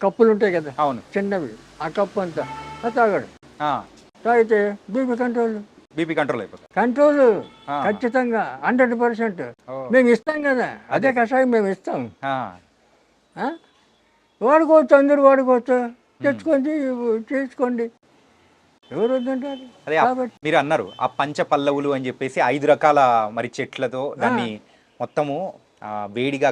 B: కప్పులు ఉంటాయి కదా
A: అవును.
B: చిన్నవి, ఆ కప్పు అంతా అది తాగడు.
A: ఆ.
B: తాగితే బీపీ కంట్రోల్.
A: బీపీ కంట్రోల్ అయిపోతుంది.
B: కంట్రోల్
A: ఆ.
B: ఖచ్చితంగా 100%.
A: ఓ.
B: మేము ఇస్తాం కదా, అదే కషాయం మేము ఇస్తాం.
A: ఆ.
B: వాడుకోవచ్చు, అందరూ వాడుకోవచ్చు, తెచ్చుకొని చేసుకోండి, ఎవరు వద్దంటారు.
A: అదే
B: కాబట్టి
A: మీరు అన్నారు ఆ పంచ పల్లవులు అని చెప్పేసి 5 రకాల మరి చెట్లతో దాన్ని మొత్తము వేడిగా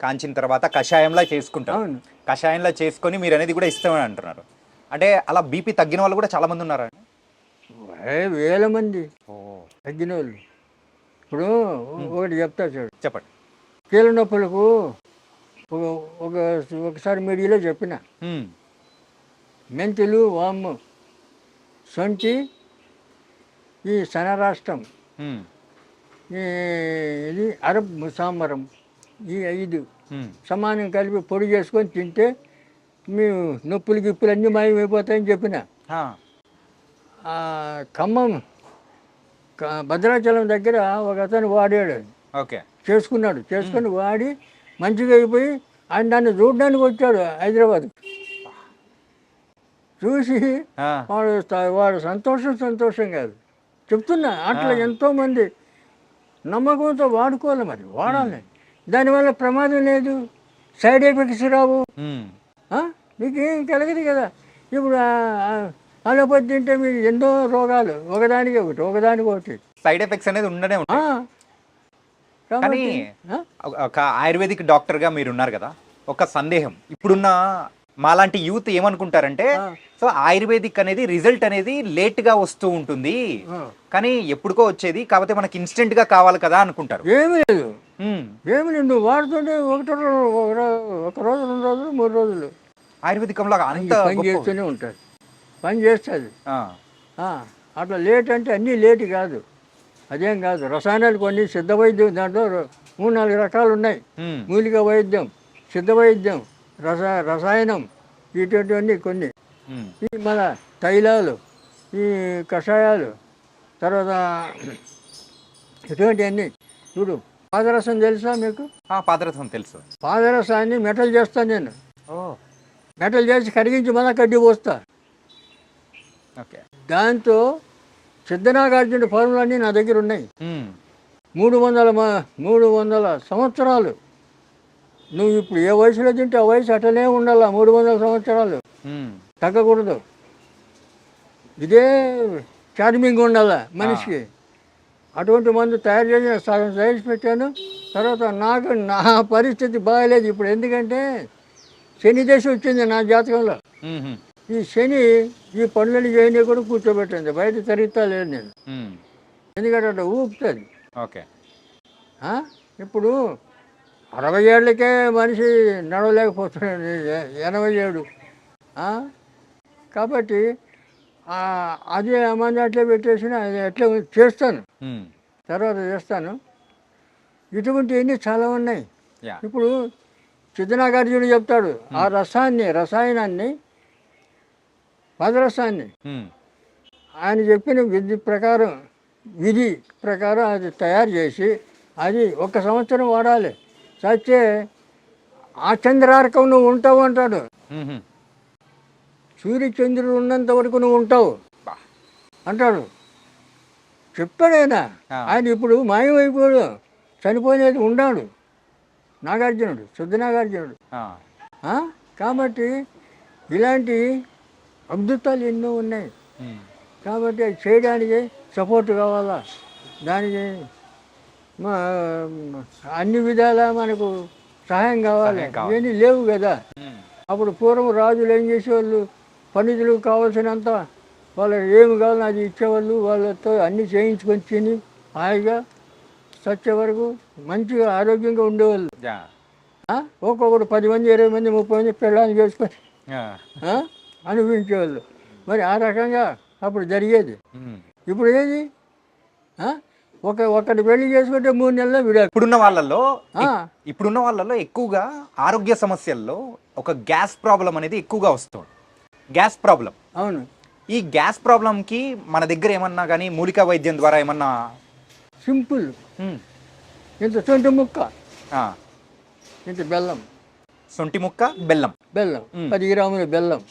A: కాంచిన తర్వాత కషాయంలా చేసుకుంటారు.
B: అవును.
A: కషాయంలా చేసుకొని మీరు అనేది కూడా ఇస్తామని అంటున్నారు. అంటే అలా బీపీ తగ్గిన వాళ్ళు కూడా చాలా మంది ఉన్నారా?
B: వేల మంది
A: ఓ.
B: తగ్గిన వాళ్ళు. ఇప్పుడు ఒకటి చెప్తా చూడు.
A: చెప్పండి.
B: కీళ్ళ నొప్పులకు ఒకసారి మీడియాలో చెప్పిన
A: ఉమ్.
B: మెంతులు, వాము, సొంటి, ఈ సనరాష్ట్రం,
A: ఉమ్.
B: ఇది అరబ్ ముసామరం, ఈ 5
A: ఉమ్.
B: సమానం కలిపి పొడి చేసుకొని తింటే మీ నొప్పులు గిప్పులు అన్నీ మాయమైపోతాయని చెప్పిన.
A: ఆ.
B: ఖమ్మం భద్రాచలం దగ్గర ఒక అతను వాడాడు,
A: ఓకే.
B: చేసుకుని వాడి మంచిగా అయిపోయి ఆయన దాన్ని చూడడానికి వచ్చాడు హైదరాబాద్. చూసి
A: ఆ.
B: వాడు సంతోషం కాదు చెప్తున్నా. అట్లా ఎంతోమంది నమ్మకంతో వాడుకోవాలి, మరి వాడాలి. దానివల్ల ప్రమాదం లేదు, సైడ్ ఎఫెక్ట్స్ రావు,
A: ఉమ్.
B: మీకేం కలగదు కదా. ఇప్పుడు అలోపతి తింటే మీకు ఎన్నో రోగాలు ఒకదానికి ఒకటి
A: సైడ్ ఎఫెక్ట్స్ అనేది ఉండనే ఉంటాయి. కానీ
B: కాబట్టి
A: ఒక ఆయుర్వేదిక్ డాక్టర్గా మీరు ఉన్నారు కదా, ఒక సందేహం. ఇప్పుడున్న మాలాంటి యూత్ ఏమనుకుంటారంటే, సో ఆయుర్వేదిక్ అనేది రిజల్ట్ అనేది లేట్గా వస్తూ ఉంటుంది, కానీ ఎప్పుడుకో వచ్చేది, కాకపోతే మనకి ఇన్స్టెంట్గా కావాలి కదా అనుకుంటారు.
B: ఏమీ లేదు, నువ్వు వాడుతుంటే ఒక రోజు 2 రోజులు 3 రోజులు
A: ఆయుర్వేదికంలో అంత
B: పని చేస్తూనే ఉంటుంది, పని చేస్తుంది. అట్లా లేట్ అంటే అన్నీ లేట్ కాదు, అదేం కాదు. రసాయనాలు కొన్ని సిద్ధ వైద్యం, దాంట్లో 3-4 రకాలు ఉన్నాయి. మూలిక వైద్యం, సిద్ధ వైద్యం, రసాయనం, ఇటువంటివన్నీ కొన్ని. ఈ మన తైలాలు, ఈ కషాయాలు, తర్వాత ఇటువంటివన్నీ. చూడు, పాదరసం తెలుసా మీకు?
A: పాదరసం తెలుసు.
B: పాదరసాన్ని మెటల్ చేస్తాను నేను. మెటల్ చేసి కరిగించి మళ్ళా కడ్డీ పోస్తా.
A: ఓకే.
B: దాంతో సిద్ధనాగార్జున ఫార్ములన్నీ నా దగ్గర ఉన్నాయి. 300 సంవత్సరాలు నువ్వు ఇప్పుడు ఏ వయసులో తింటే ఆ వయసు అట్లనే ఉండాలి, 300 సంవత్సరాలు
A: ఉమ్,
B: తగ్గకూడదు. ఇదే చార్మింగ్ ఉండాల మనిషికి. అటువంటి మందు తయారు చేసి సగం సైజ్ పెట్టాను. తర్వాత నా పరిస్థితి బాగాలేదు ఇప్పుడు, ఎందుకంటే శని దశ వచ్చింది నా జాతకంలో.
A: ఉమ్,
B: ఈ శని ఈ పనులని చేయని కూడా కూర్చోబెట్టింది, బయట తిరుగుతా లేదు నేను,
A: ఉమ్,
B: ఎందుకంటే అట్లా ఊపుతుంది.
A: ఓకే.
B: ఇప్పుడు 60 ఏళ్ళకే మనిషి నడవలేకపోతున్నాడు, 87. కాబట్టి అది మంది అట్లే పెట్టేసిన అది అట్లే చేస్తాను,
A: ఉమ్,
B: తర్వాత చేస్తాను. ఇటువంటివన్నీ చాలా ఉన్నాయి.
A: యా,
B: ఇప్పుడు సిద్ధనాగార్జునుడు చెప్తాడు, ఆ రసాయనాన్ని పదరసాన్ని
A: ఉమ్,
B: ఆయన చెప్పిన విధి ప్రకారం అది తయారు చేసి అది 1 సంవత్సరం వాడాలి. చచ్చే ఆ చంద్రార్కం నువ్వు ఉంటావు అంటాడు.
A: ఉమ్,
B: సూర్యచంద్రుడు ఉన్నంత వరకు నువ్వు ఉంటావు
A: బా,
B: అంటాడు. చెప్పాడు ఆయన. ఆయన ఇప్పుడు మాయమైపోయాడు, చనిపోయినది ఉన్నాడు నాగార్జునుడు, శుద్ధ నాగార్జునుడు. కాబట్టి ఇలాంటి అద్భుతాలు ఎన్నో ఉన్నాయి.
A: ఉమ్,
B: కాబట్టి అది చేయడానికి సపోర్ట్ కావాలా, దానికి అన్ని విధాలా మనకు సహాయం కావాలి. ఇవన్నీ లేవు కదా.
A: ఉమ్,
B: అప్పుడు పూర్వం రాజులు ఏం చేసేవాళ్ళు, పండితులు కావాల్సినంత వాళ్ళకి ఏమి కావాలో అది ఇచ్చేవాళ్ళు, వాళ్ళతో అన్నీ చేయించుకొని తిని హాయిగా చచ్చే వరకు మంచిగా ఆరోగ్యంగా ఉండేవాళ్ళు.
A: యా,
B: ఒక్కొక్కడు 10 మంది 20 మంది 30 మంది పెళ్ళాన్ని చేసుకొని
A: యా,
B: అనుభవించేవాళ్ళు. మరి ఆ రకంగా అప్పుడు జరిగేది.
A: ఉమ్.
B: ఇప్పుడు ఏది ఒకటి పెళ్లి చేసుకుంటే 3 నెలల్లో విడాకు.
A: ఇప్పుడున్న వాళ్ళలో ఎక్కువగా ఆరోగ్య సమస్యల్లో ఒక గ్యాస్ ప్రాబ్లం అనేది ఎక్కువగా వస్తుంది. Gas problem.
B: అవును.
A: ఈ గ్యాస్ ప్రాబ్లంకి మన దగ్గర ఏమన్నా కానీ మూలికా వైద్యం ద్వారా ఏమన్నా?
B: సింపుల్. ఇంత సొంటి ముక్క,
A: ఆ,
B: ఇంత బెల్లం.
A: సొంటి ముక్క బెల్లం
B: 10 గ్రాముల బెల్లం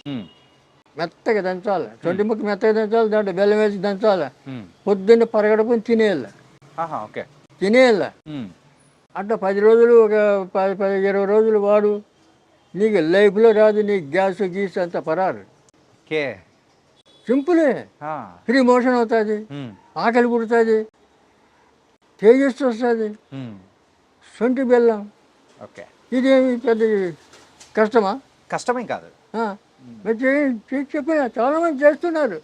B: మెత్తగా దంచాలి. సొంటి ముక్క మెత్తగా దంచాలి, దాంట్లో బెల్లం వేసి దంచాలి. పొద్దున్న పరగడుపుని తినేయాలి.
A: ఓకే,
B: తినేయాలి. అట్లా 10 రోజులు, ఒక 10-20 రోజులు వాడు. నీకు లైఫ్లో రాదు, నీకు గ్యాస్ గీస్ అంత పరారు. సింపులే. ఫ్రీ మోషన్ అవుతుంది, ఆకలి పుడుతుంది, తేజస్సు వస్తుంది. సొంటి బెల్లం.
A: ఓకే.
B: ఇదేమి పెద్ద కష్టమా?
A: కష్టమేం కాదు.
B: చెప్పిన చాలా మంది చేస్తున్నారు,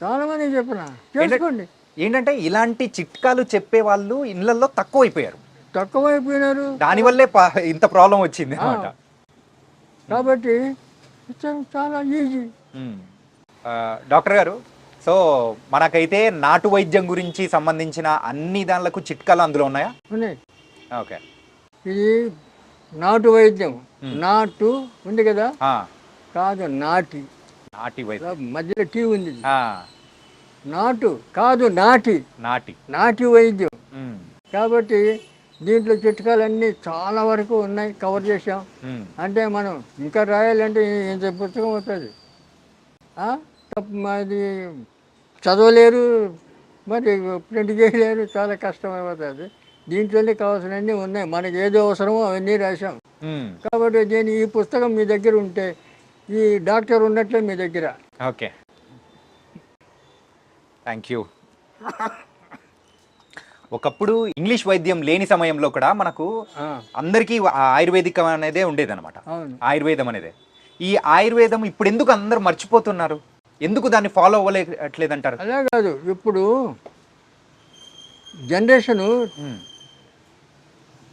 B: చాలా మంది చెప్పిన చేసుకోండి.
A: ఏంటంటే ఇలాంటి చిట్కాలు చెప్పే వాళ్ళు ఇళ్లలో తక్కువైపోయారు. దానివల్లే ఇంత ప్రాబ్లం వచ్చింది అన్నమాట.
B: కాబట్టి చాలా ఈజీ.
A: డాక్టర్ గారు, సో మనకైతే నాటు వైద్యం గురించి సంబంధించిన అన్ని దానిలకు చిట్కాలు అందులో ఉన్నాయా?
B: ఉన్నాయి.
A: ఓకే.
B: ఇది నాటు వైద్యం. నాటు ఉంది కదా, కాదు నాటి వైద్యం, మధ్యలో టీ ఉంది. నాటు కాదు నాటి వైద్యం. కాబట్టి దీంట్లో చిట్కాలన్నీ చాలా వరకు ఉన్నాయి, కవర్ చేసాం. అంటే మనం ఇంకా రాయాలంటే ఇంత పుస్తకం అవుతుంది. అది చదవలేరు, మరి ప్రింట్ చేయలేరు, చాలా కష్టమైపోతుంది. దీంట్లోనే కావాల్సినవన్నీ ఉన్నాయి, మనకి ఏదో అవసరమో అవన్నీ రాసాం. కాబట్టి ఈ పుస్తకం మీ దగ్గర ఉంటే ఈ డాక్టర్ ఉన్నట్లే మీ దగ్గర.
A: Okay, thank you. ఒకప్పుడు ఇంగ్లీష్ వైద్యం లేని సమయంలో కూడా మనకు అందరికీ ఆయుర్వేదిక్ అనేదే ఉండేదన్నమాట. ఆయుర్వేదం అనేది. ఈ ఆయుర్వేదం ఇప్పుడు ఎందుకు అందరు మర్చిపోతున్నారు? ఎందుకు దాన్ని ఫాలో అవ్వలేట్లేదంటారు?
B: అలా కాదు, ఇప్పుడు జనరేషను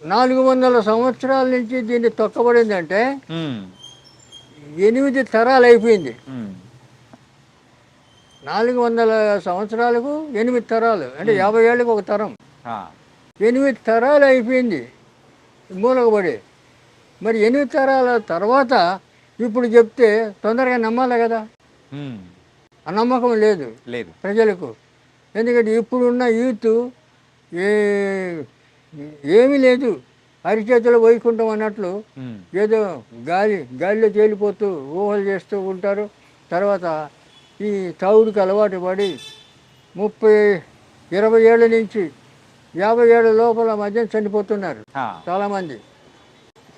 B: 400 సంవత్సరాల నుంచి దీన్ని తొక్కబడిందంటే 8 తరాలు అయిపోయింది. 400 సంవత్సరాలకు 8 తరాలు అంటే 50 ఏళ్ళకి ఒక తరం. 8 తరాలు అయిపోయింది మూలకబడి. మరి 8 తరాల తర్వాత ఇప్పుడు చెప్తే తొందరగా నమ్మాలి కదా. ఆ నమ్మకం లేదు ప్రజలకు. ఎందుకంటే ఇప్పుడున్న యూత్ ఏమీ లేదు, అరిచేతులు వైకుంఠం అన్నట్లు ఏదో గాలిలో తేలిపోతూ ఊహలు చేస్తూ ఉంటారు. తర్వాత ఈ తాగుడికి అలవాటు పడి 30-20 ఏళ్ళ నుంచి 50 ఏళ్ళ లోపల మధ్య చనిపోతున్నారు చాలామంది.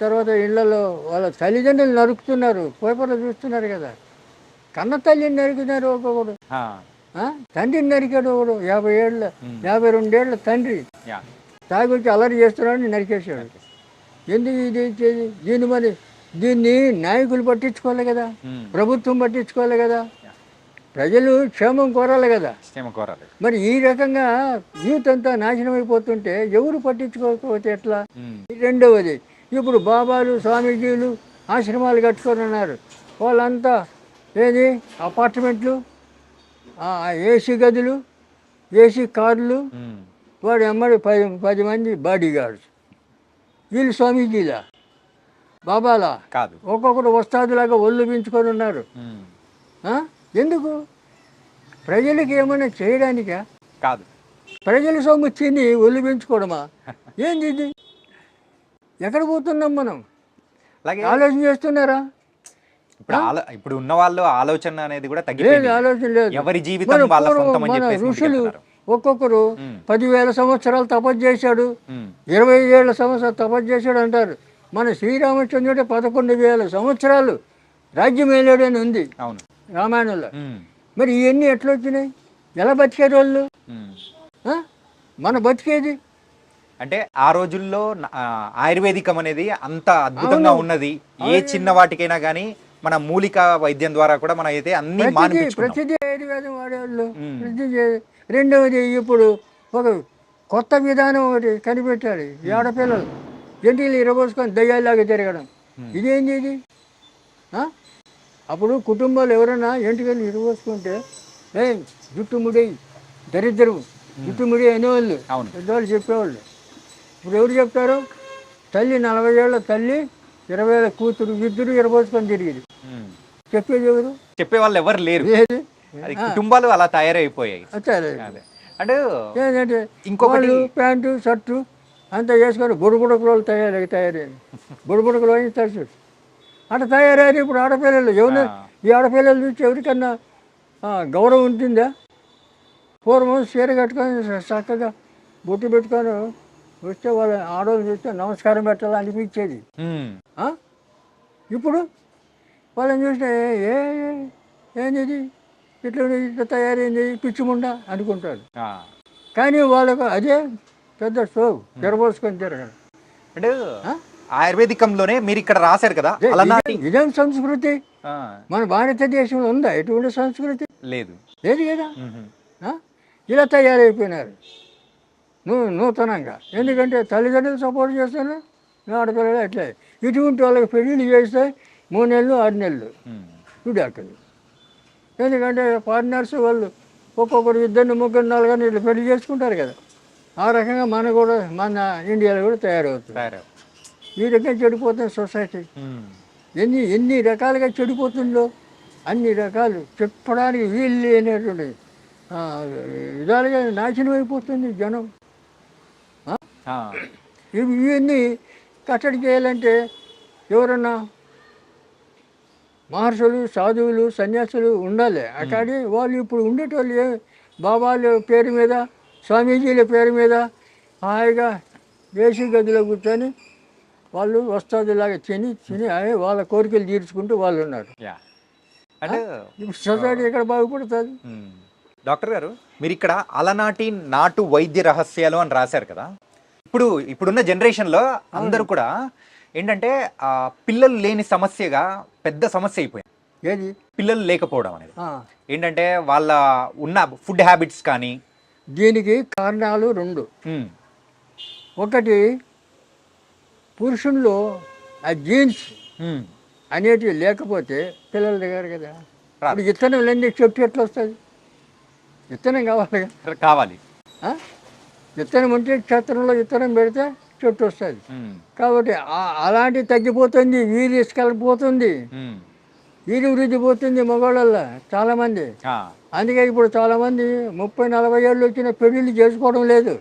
B: తర్వాత ఇళ్లలో వాళ్ళ తల్లిదండ్రులు నరుకుతున్నారు, పేపర్లో చూస్తున్నారు కదా. కన్న తల్లిని నరికినారు ఒక్కొక్కడు,
A: ఆ,
B: ఆ? తండ్రిని నరికాడు ఒకడు, 52 ఏళ్ళ తండ్రి
A: యా.
B: తాగి వచ్చి అల్లరి చేస్తున్నాడు, నరికేసాడు. ఎందుకు ఇది ఇచ్చేది? దీన్ని నాయకులు పట్టించుకోవాలి కదా,
A: ఉమ్,
B: ప్రభుత్వం పట్టించుకోవాలి కదా, ప్రజలు క్షేమం కోరాలి కదా.
A: క్షేమ కోరాలి.
B: మరి ఈ రకంగా యూత్ అంతా నాశనం అయిపోతుంటే ఎవరు పట్టించుకోకపోతే ఎట్లా?
A: ఉమ్,
B: రెండవది, ఇప్పుడు బాబాలు స్వామీజీలు ఆశ్రమాలు కట్టుకొని ఉన్నారు. వాళ్ళంతా ఏది అపార్ట్మెంట్లు, ఏసీ గదులు, ఏసీ కార్లు,
A: ఉమ్,
B: వాడు ఎమ్మడి 10 మంది బాడీ గార్డ్స్. వీళ్ళు స్వామీజీలా బాబాలా?
A: కాదు.
B: ఒక్కొక్కరు వస్తాదులాగా ఒళ్ళు పెంచుకొని ఉన్నారు.
A: ఉమ్,
B: ఆ? ఎందుకు? ప్రజలకి ఏమైనా చేయడానికా?
A: కాదు.
B: ప్రజల సొమ్ము తిని ఒళ్ళు పెంచుకోవడమా? ఏంది ఇది? ఎక్కడ పోతున్నాం మనం?
A: అలాగే
B: ఆలోచన చేస్తున్నారా?
A: ఇప్పుడు ఉన్న వాళ్ళు ఆలోచన అనేది కూడా
B: లేదు,
A: తగ్గిపోయింది.
B: ఆలోచన లేదు.
A: ఎవరి జీవితం వాళ్ళ సొంతం అని
B: మన
A: చెప్పేసి
B: ఋషులు
A: ముందుకెళ్తున్నారు.
B: ఒక్కొక్కరు 10,000 సంవత్సరాలు తపస్సు చేశాడు,
A: ఉమ్,
B: 20 ఏళ్ళ సంవత్సరాలు తపస్సు చేశాడు అంటారు. మన శ్రీరామచంద్రుడే 11,000 సంవత్సరాలు రాజ్యం ఏలాడు అని ఉంది
A: అవును.
B: రామాయణంలో.
A: ఉమ్,
B: మరి ఇవన్నీ ఎట్లా వచ్చినాయి? ఎలా బతికారు వాళ్ళు?
A: ఉమ్.
B: ఆ? మన బతికేది
A: అంటే ఆ రోజుల్లో ఆయుర్వేదికం అనేది అంత అద్భుతంగా ఉన్నది. ఏ చిన్న వాటికైనా కానీ మన మూలిక వైద్యం ద్వారా కూడా మనం అయితే అన్ని మానిపించుకున్నాం.
B: ప్రతిదీ ఆయుర్వేదం వాడేవాళ్ళు. రెండవది, ఇప్పుడు ఒక కొత్త విధానం ఒకటి కనిపెట్టాడు. ఈ ఆడపిల్లలు జంటీలు ఇరబోసుకొని దయ్యాల్లాగా తిరగడం, ఇదేంటి ఇది? ఆ? అప్పుడు కుటుంబాలు ఎవరైనా ఎంటికలు ఇరబోసుకుంటే జుట్టు ముడి దరిద్రం, జుట్టు ముడి అనేవాళ్ళు,
A: అవును.
B: పెద్దవాళ్ళు చెప్పేవాళ్ళు. ఇప్పుడు ఎవరు చెప్తారు? తల్లి 40 ఏళ్ళ తల్లి 20 ఏళ్ళ కూతురు ఇద్దరు ఇరబోసుకొని తిరిగింది.
A: ఉమ్.
B: చెప్పేది ఎవరు?
A: చెప్పే వాళ్ళు ఎవరు లేరు.
B: లేదు.
A: అది కుటుంబాలు అలా తయారైపోయాయి.
B: సరే,
A: అదే అంటే
B: ఏంటంటే
A: ఇంకొకటి
B: వాళ్ళు ప్యాంటు షర్టు అంతా వేసుకొని బుడబుడకులు తయారయ్యారు. బుడబుడకులు అని తెలుసు అట్లా తయారయ్యారు. ఇప్పుడు ఆడపిల్లలు ఎవరు? ఈ ఆడపిల్లలు చూసి ఎవరికన్నా గౌరవం ఉంటుందా? పూర్వం చీర కట్టుకొని చక్కగా బొట్టు పెట్టుకొని వస్తే వాళ్ళ ఆడవాళ్ళు చూస్తే నమస్కారం పెట్టాలని అనిపించేది.
A: ఉమ్,
B: ఇప్పుడు వాళ్ళని చూస్తే ఏంది ఇట్లా తయారైంది పిచ్చిముండా అనుకుంటారు.
A: ఆ.
B: కానీ వాళ్ళకు అదే పెద్ద షో తెరబోసుకొని తిరగడం.
A: అంటే ఆయుర్వేదికంలోనే మీరు ఇక్కడ రాశారు కదా, అలనాటి
B: ఇదేం సంస్కృతి?
A: ఆ,
B: మన భారతదేశంలో ఉందా ఎటువంటి సంస్కృతి?
A: లేదు.
B: లేదు కదా.
A: ఉహు.
B: ఇలా తయారైపోయినారు నూతనంగా. ఎందుకంటే తల్లిదండ్రులు సపోర్ట్ చేస్తున్నారు, ఆడపిల్లలు అట్లే. ఇటువంటి వాళ్ళకి పెళ్ళిళ్ళు చేస్తే 3 నెలలు 6 నెలలు
A: ఉమ్,
B: విడాకులు. ఎందుకంటే పార్ట్నర్స్ వాళ్ళు ఒక్కొక్కరు 2, 3, 4 ఇట్లా పెళ్లి చేసుకుంటారు కదా. ఆ రకంగా మన ఇండియాలో కూడా తయారవుతుంది.
A: సరే.
B: ఈ రకంగా చెడిపోతుంది సొసైటీ.
A: ఉమ్,
B: ఎన్ని రకాలుగా చెడిపోతుందో అన్ని రకాలు చెప్పడానికి వీలు లేనటువంటి విధాలుగా నాశనం అయిపోతుంది జనం.
A: ఆ,
B: ఇవన్నీ కట్టడి చేయాలంటే ఎవరన్నా మహర్షులు, సాధువులు, సన్యాసులు ఉండాలి. అక్కడి వాళ్ళు ఇప్పుడు ఉండేటోళ్ళు బాబాల పేరు మీద, స్వామీజీల పేరు మీద హాయిగా ఏసీ గదిలో కూర్చొని వాళ్ళు వస్తాదులాగా తిని వాళ్ళ కోరికలు తీర్చుకుంటూ వాళ్ళు ఉన్నారు.
A: యా. అంటే
B: ఇప్పుడు సొసైటీ ఎక్కడ బాగుపడుతుంది?
A: డాక్టర్ గారు, మీరు ఇక్కడ అలనాటి నాటు వైద్య రహస్యాలు అని రాశారు కదా. ఇప్పుడున్న జనరేషన్లో అందరూ కూడా ఏంటంటే పిల్లలు లేని సమస్యగా పెద్ద సమస్య అయిపోయింది.
B: ఏది
A: పిల్లలు లేకపోవడం అనేది ఏంటంటే వాళ్ళ ఉన్న ఫుడ్ హ్యాబిట్స్ కానీ.
B: దీనికి కారణాలు 2. ఒకటి, పురుషుల్లో ఆ జీన్స్ అనేటివి లేకపోతే పిల్లలు దిగారు కదా. ఇప్పుడు విత్తనం లేని చెట్టు ఎట్లా వస్తుంది? విత్తనం కావాలి. విత్తనం ఉంటే క్షేత్రంలో విత్తనం పెడితే చెట్టు వస్తుంది. కాబట్టి అలాంటివి తగ్గిపోతుంది, వీరి ఇసుకెళ్ళిపోతుంది, వీరి వృద్ధి పోతుంది మగవాళ్ళల్లో చాలామంది. అందుకే ఇప్పుడు చాలామంది 30-40 ఏళ్ళు వచ్చిన పెళ్ళిళ్ళు చేసుకోవడం లేదు.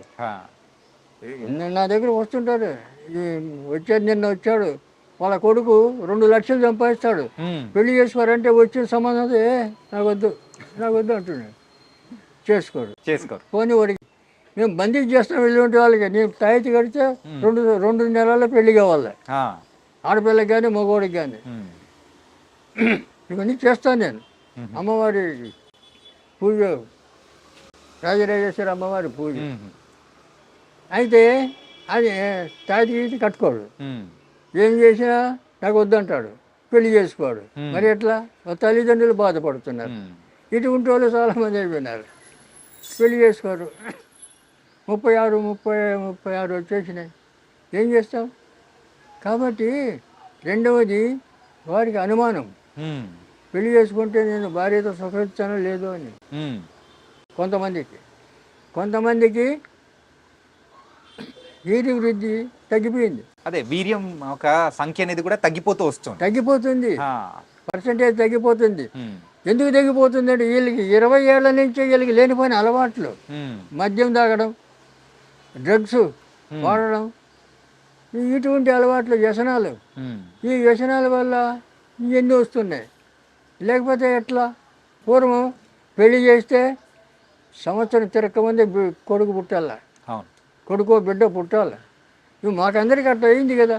B: నా దగ్గర వస్తుంటారు, నిన్న వచ్చాడు వాళ్ళ కొడుకు 2 లక్షలు సంపాదిస్తాడు, పెళ్లి చేసుకోరంటే వచ్చిన సంబంధం నాకు వద్దు అంటున్నాడు. చేసుకోరు. పోనీ వాడికి మేము బందీ చేస్తాం వెళ్ళి వాళ్ళకి, నేను తాయితీ కడితే 2 నెలల్లో పెళ్లి కావాలి. ఆడపిల్లకి కానీ మగవాడికి కానీ ఇవన్నీ చేస్తాను నేను. అమ్మవారి పూజ, రాజరాజేశ్వరి అమ్మవారి పూజ. అయితే అది తాటి గీతి కట్టుకోడు, ఏం చేసినా నాకు వద్దంటాడు, పెళ్లి చేసుకోడు. మరి ఎట్లా? తల్లిదండ్రులు బాధపడుతున్నారు. ఇటువంటి వాళ్ళు చాలామంది అయిపోయినారు, పెళ్లి చేసుకోరు. 36 వచ్చేసినాయి, ఏం చేస్తాం? కాబట్టి రెండవది వారికి అనుమానం, పెళ్లి చేసుకుంటే నేను భార్యతో సుఖిస్తానో లేదో అని. కొంతమందికి వీర్య వృద్ధి తగ్గిపోయింది.
A: అదే వీర్యం ఒక సంఖ్య అనేది కూడా తగ్గిపోతుంది,
B: పర్సంటేజ్ తగ్గిపోతుంది. ఎందుకు తగ్గిపోతుంది అంటే వీళ్ళకి 20 ఏళ్ల నుంచి వీళ్ళకి లేనిపోయిన అలవాట్లు, మద్యం తాగడం, డ్రగ్స్ వాడడం, ఇటువంటి అలవాట్లు, వ్యసనాలు. ఈ వ్యసనాల వల్ల ఇవన్నీ వస్తున్నాయి. లేకపోతే ఎట్లా? పూర్వం పెళ్లి చేస్తే సంవత్సరం తిరక్కమంది కొడుకు పుట్టాల, కొడుకో బిడ్డ పుట్టాల. ఇవి మాకందరికీ అట్లా అయింది కదా.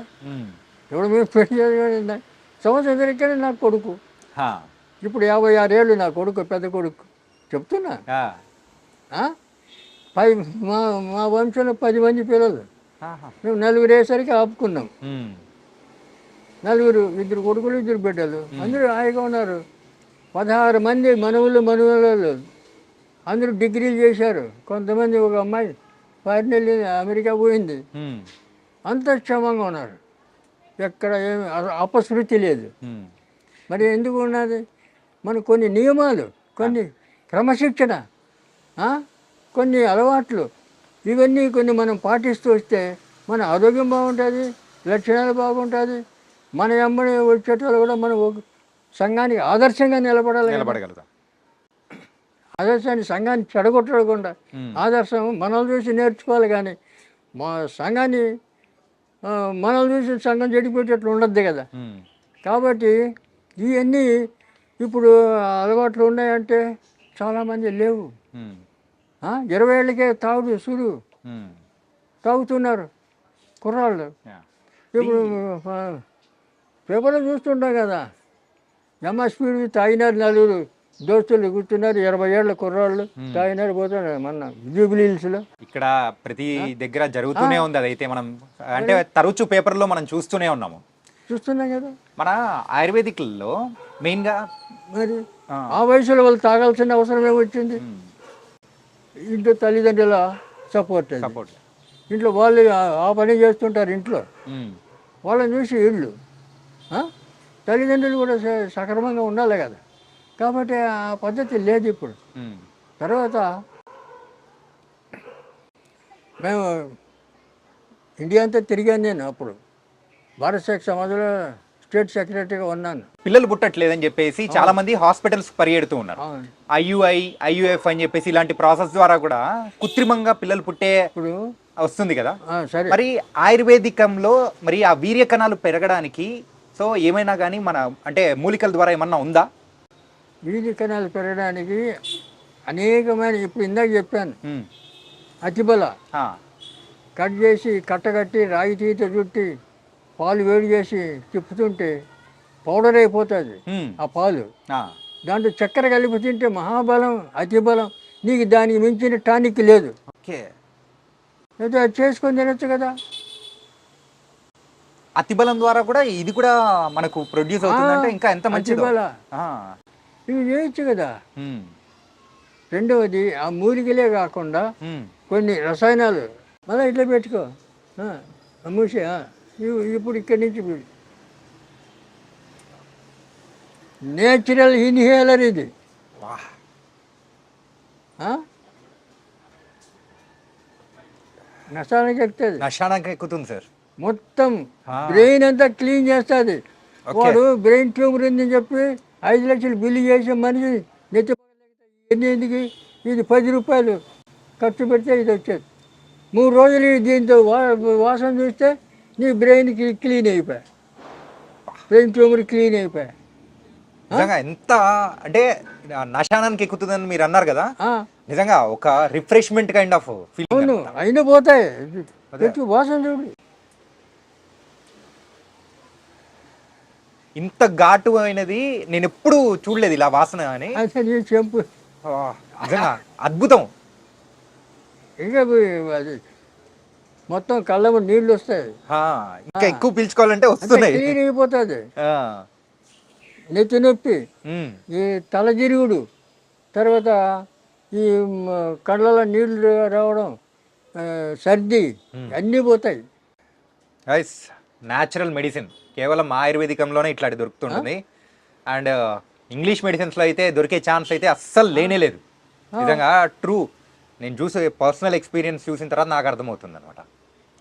B: ఇప్పుడు మేము పెళ్లి చేయాలి, సంవత్సరం తిరక్కనే నాకు కొడుకు. ఇప్పుడు 56 ఏళ్ళు నా కొడుకు, పెద్ద కొడుకు. చెప్తున్నా, మా వంశంలో 10 మంది పిల్లలు, మేము 4 వేసరికి ఆపుకున్నాం. 4, 2 కొడుకులు 2 బిడ్డలు, అందరూ హాయిగా ఉన్నారు. 16 మంది మనవళ్ళు అందరూ డిగ్రీలు చేశారు. కొంతమంది, ఒక అమ్మాయి ఫారిన్ వెళ్ళి అమెరికా పోయింది. అంత క్షేమంగా ఉన్నారు, ఎక్కడ ఏమి అపశృతి లేదు. మరి ఎందుకు ఉన్నది? మన కొన్ని నియమాలు, కొన్ని క్రమశిక్షణ, కొన్ని అలవాట్లు, ఇవన్నీ కొన్ని మనం పాటిస్తూ వస్తే మన ఆరోగ్యం బాగుంటుంది, లక్షణాలు బాగుంటుంది. మన అమ్మని వచ్చేటోళ్ళు కూడా మనం సంఘానికి ఆదర్శంగా నిలబడగలుగుతాం. ఆదర్శాన్ని సంఘాన్ని చెడగొట్టకుండా ఆదర్శం మనల్ని చూసి నేర్చుకోవాలి. కానీ మా సంఘాన్ని మనల్ని చూసి సంఘం చెడిపోయేటట్లు ఉండద్దు కదా. కాబట్టి ఇవన్నీ ఇప్పుడు అలవాట్లు ఉన్నాయంటే చాలామంది లేవు. 20 ఏళ్ళకే సుడు తాగుతున్నారు కుర్రాళ్ళు. ఇప్పుడు పేపర్లో చూస్తుంటాం కదా, స్పీడ్ తాగినారు, 4 దోస్తులు కూర్చున్నారు, 20 ఏళ్ళ కుర్రాళ్ళు తాగినారు, పోతున్నారు. మొన్న జూబిలీ హిల్స్లో
A: ఇక్కడ ప్రతి దగ్గర జరుగుతూనే ఉంది. అదైతే మనం అంటే తరచు పేపర్లో మనం చూస్తున్నాం కదా. మన ఆయుర్వేదిక్లో మెయిన్గా మరి
B: ఆ వయసులో వాళ్ళు తాగాల్సిన అవసరం ఏమొచ్చింది? ఇంట్లో తల్లిదండ్రుల సపోర్ట్. ఇంట్లో వాళ్ళు ఆ పని చేస్తుంటారు, ఇంట్లో వాళ్ళని చూసి వీళ్ళు తల్లిదండ్రులు కూడా సక్రమంగా ఉండాలి కదా. కాబట్టి ఆ పద్ధతి లేదు ఇప్పుడు. తర్వాత మేము ఇండియా అంతా తిరిగాను. నేను అప్పుడు భారత సేక్ సమాజంలో స్టేట్ సెక్రటరీగా ఉన్నాను.
A: పిల్లలు పుట్టట్లేదని చెప్పేసి చాలా మంది హాస్పిటల్స్ పరిగెడుతూ ఉన్నారు. IUF అని చెప్పేసి ఇలాంటి ప్రాసెస్ ద్వారా కూడా కృత్రిమంగా పిల్లలు పుట్టే ఇప్పుడు వస్తుంది కదా. మరి ఆయుర్వేదికంలో మరి ఆ వీర్య కణాలు పెరగడానికి సో ఏమైనా కానీ మన అంటే మూలికల ద్వారా ఏమన్నా ఉందా?
B: వీర్య కణాలు పెరగడానికి అనేకమైన, ఇప్పుడు ఇందాక చెప్పాను, అతిబల కట్ చేసి కట్టగట్టి రాగి తీత చుట్టి పాలు వేడి చేసి తిప్పుతుంటే పౌడర్ అయిపోతుంది ఆ పాలు. దాంట్లో చక్కెర కలిపి తింటే మహాబలం, అతిబలం. నీకు దానికి మించిన టానిక్ లేదు. అయితే అది చేసుకొని తినొచ్చు కదా.
A: అతిబలం ద్వారా కూడా ఇది కూడా మనకు ప్రొడ్యూస్ అవుతుందంటే ఇంకా ఎంత మంచిది.
B: ఇవి చేయొచ్చు కదా. రెండవది ఆ మూలికలే కాకుండా కొన్ని రసాయనాలు మళ్ళీ ఇట్లా పెట్టుకో మూసే. ఇప్పుడు ఇక్కడి నుంచి నేచురల్ ఇన్హేలర్ ఇది.
A: నశానికి ఎక్కుతుంది సార్.
B: మొత్తం బ్రెయిన్ అంతా క్లీన్ చేస్తుంది. వాడు బ్రెయిన్ ట్యూమర్ ఉందని చెప్పి 5 లక్షలు బిల్లు చేసే మనిషి నెత్తి ఎందుకు ఇది 10 రూపాయలు ఖర్చు పెడితే ఇది వచ్చేది. 3 రోజులు దీంతో వాసన చూస్తే నీ బ్రెయిన్కి క్లీన్ అయిపోయా, బ్రెయిన్ ట్యూమర్ క్లీన్ అయిపోయా.
A: నిజంగా ఎంత అంటే నశానానికి ఎక్కుతుందని మీరు అన్నారు కదా, నిజంగా ఒక రిఫ్రెష్మెంట్ కైండ్ ఆఫ్ ఫీలింగ్.
B: అవును, అయినా పోతాయి. వాసన చూడు.
A: ఇంత ఘాటు అయినది నేను ఎప్పుడు చూడలేదు ఇలా వాసన అని.
B: అసలు ఈ చెంపు
A: ఆ, నిజంగా అద్భుతం.
B: ఇంకా అది మొత్తం కళ్ళము నీళ్ళు వస్తాయి,
A: ఆ, ఇంకా ఎక్కువ పీల్చుకోవాలంటే వస్తున్నాయి.
B: క్లీన్ అయిపోతుంది.
A: ఆ,
B: నెత్తి నొప్పి,
A: ఉమ్,
B: ఈ తలజిరుగుడు, తర్వాత ఈ కళ్ళలో నీళ్ళు రావడం, సర్ది అన్నీ పోతాయి.
A: గైస్ న్యాచురల్ మెడిసిన్ కేవలం ఆయుర్వేదికంలోనే ఇట్లాంటి దొరుకుతుంటుంది. అండ్ ఇంగ్లీష్ మెడిసిన్స్లో అయితే దొరికే ఛాన్స్ అయితే అస్సలు లేనే లేదు. నిజంగా ట్రూ. నేను చూసే పర్సనల్ ఎక్స్పీరియన్స్ చూసిన తర్వాత నాకు అర్థమవుతుంది అనమాట.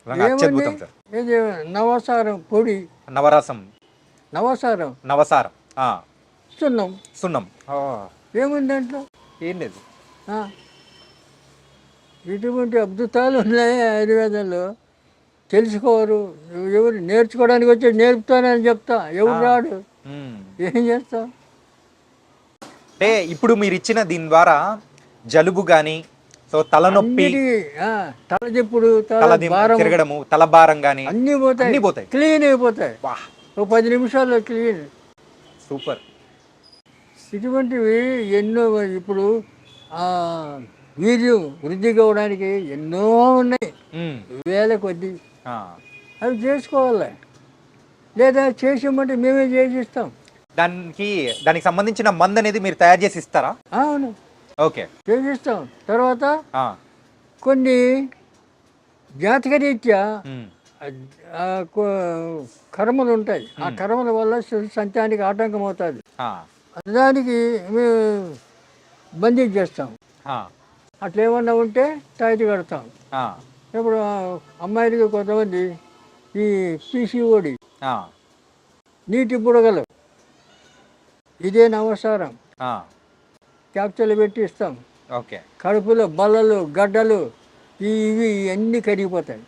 A: అత్యద్భుతం సార్.
B: ఇది నవసారం పొడి,
A: నవరసం,
B: నవసారం,
A: నవసారం, ఆ,
B: సున్నం,
A: సున్నం. ఆ,
B: ఏముంది దాంట్లో?
A: ఏం లేదు.
B: ఆ. ఇటువంటి అద్భుతాలు ఉన్నాయి ఆయుర్వేదంలో. తెలుసుకోరు ఎవరు, నేర్చుకోవడానికి వచ్చి నేర్పుతానని చెప్తా, ఎవరు రాడు,
A: ఉమ్.
B: ఏం చేస్తాం?
A: అంటే ఇప్పుడు మీరు ఇచ్చిన దీని ద్వారా జలుబు కానీ, సో తలనొప్పి,
B: తలదిప్పుడు,
A: తల
B: తల భారం,
A: తిరగడము, తల భారం కానీ
B: అన్నీ
A: అన్నీ
B: పోతాయి,
A: పోతాయి.
B: క్లీన్ అయిపోతాయి.
A: వాహ్,
B: ఓ 10 నిమిషాల్లో క్లీన్.
A: సూపర్.
B: ఇటువంటివి ఎన్నో. ఇప్పుడు వీర్యం వృద్ధి కావడానికి ఎన్నో ఉన్నాయి,
A: ఉమ్,
B: వేల కొద్ది.
A: ఆ,
B: అవి చేసుకోవాలి, లేదా చేసామంటే మేమే చేసిస్తాం.
A: దానికి సంబంధించిన మందు అనేది మీరు తయారు చేసి ఇస్తారా?
B: అవును,
A: ఓకే,
B: చేసిస్తాం. తర్వాత
A: ఆ,
B: కొన్ని జాతకరీత్యా
A: ఉమ్,
B: కర్మలు ఉంటాయి. ఆ కర్మల వల్ల సంతానికి ఆటంకం అవుతుంది.
A: ఆ,
B: దానికి మేము బంధించేస్తాం.
A: ఆ,
B: అట్లా ఏమన్నా ఉంటే తాయితీ కడతాం.
A: ఆ,
B: ఇప్పుడు అమ్మాయిలకి కొంతమంది ఈ పీసీఓడి,
A: ఆ,
B: నీటి బుడగలు, ఇదే నవసారం
A: ఆ,
B: క్యాప్చర్లు పెట్టి ఇస్తాం.
A: ఓకే,
B: కడుపులో బల్లలు, గడ్డలు, ఇవి అన్నీ కరిగిపోతాయి.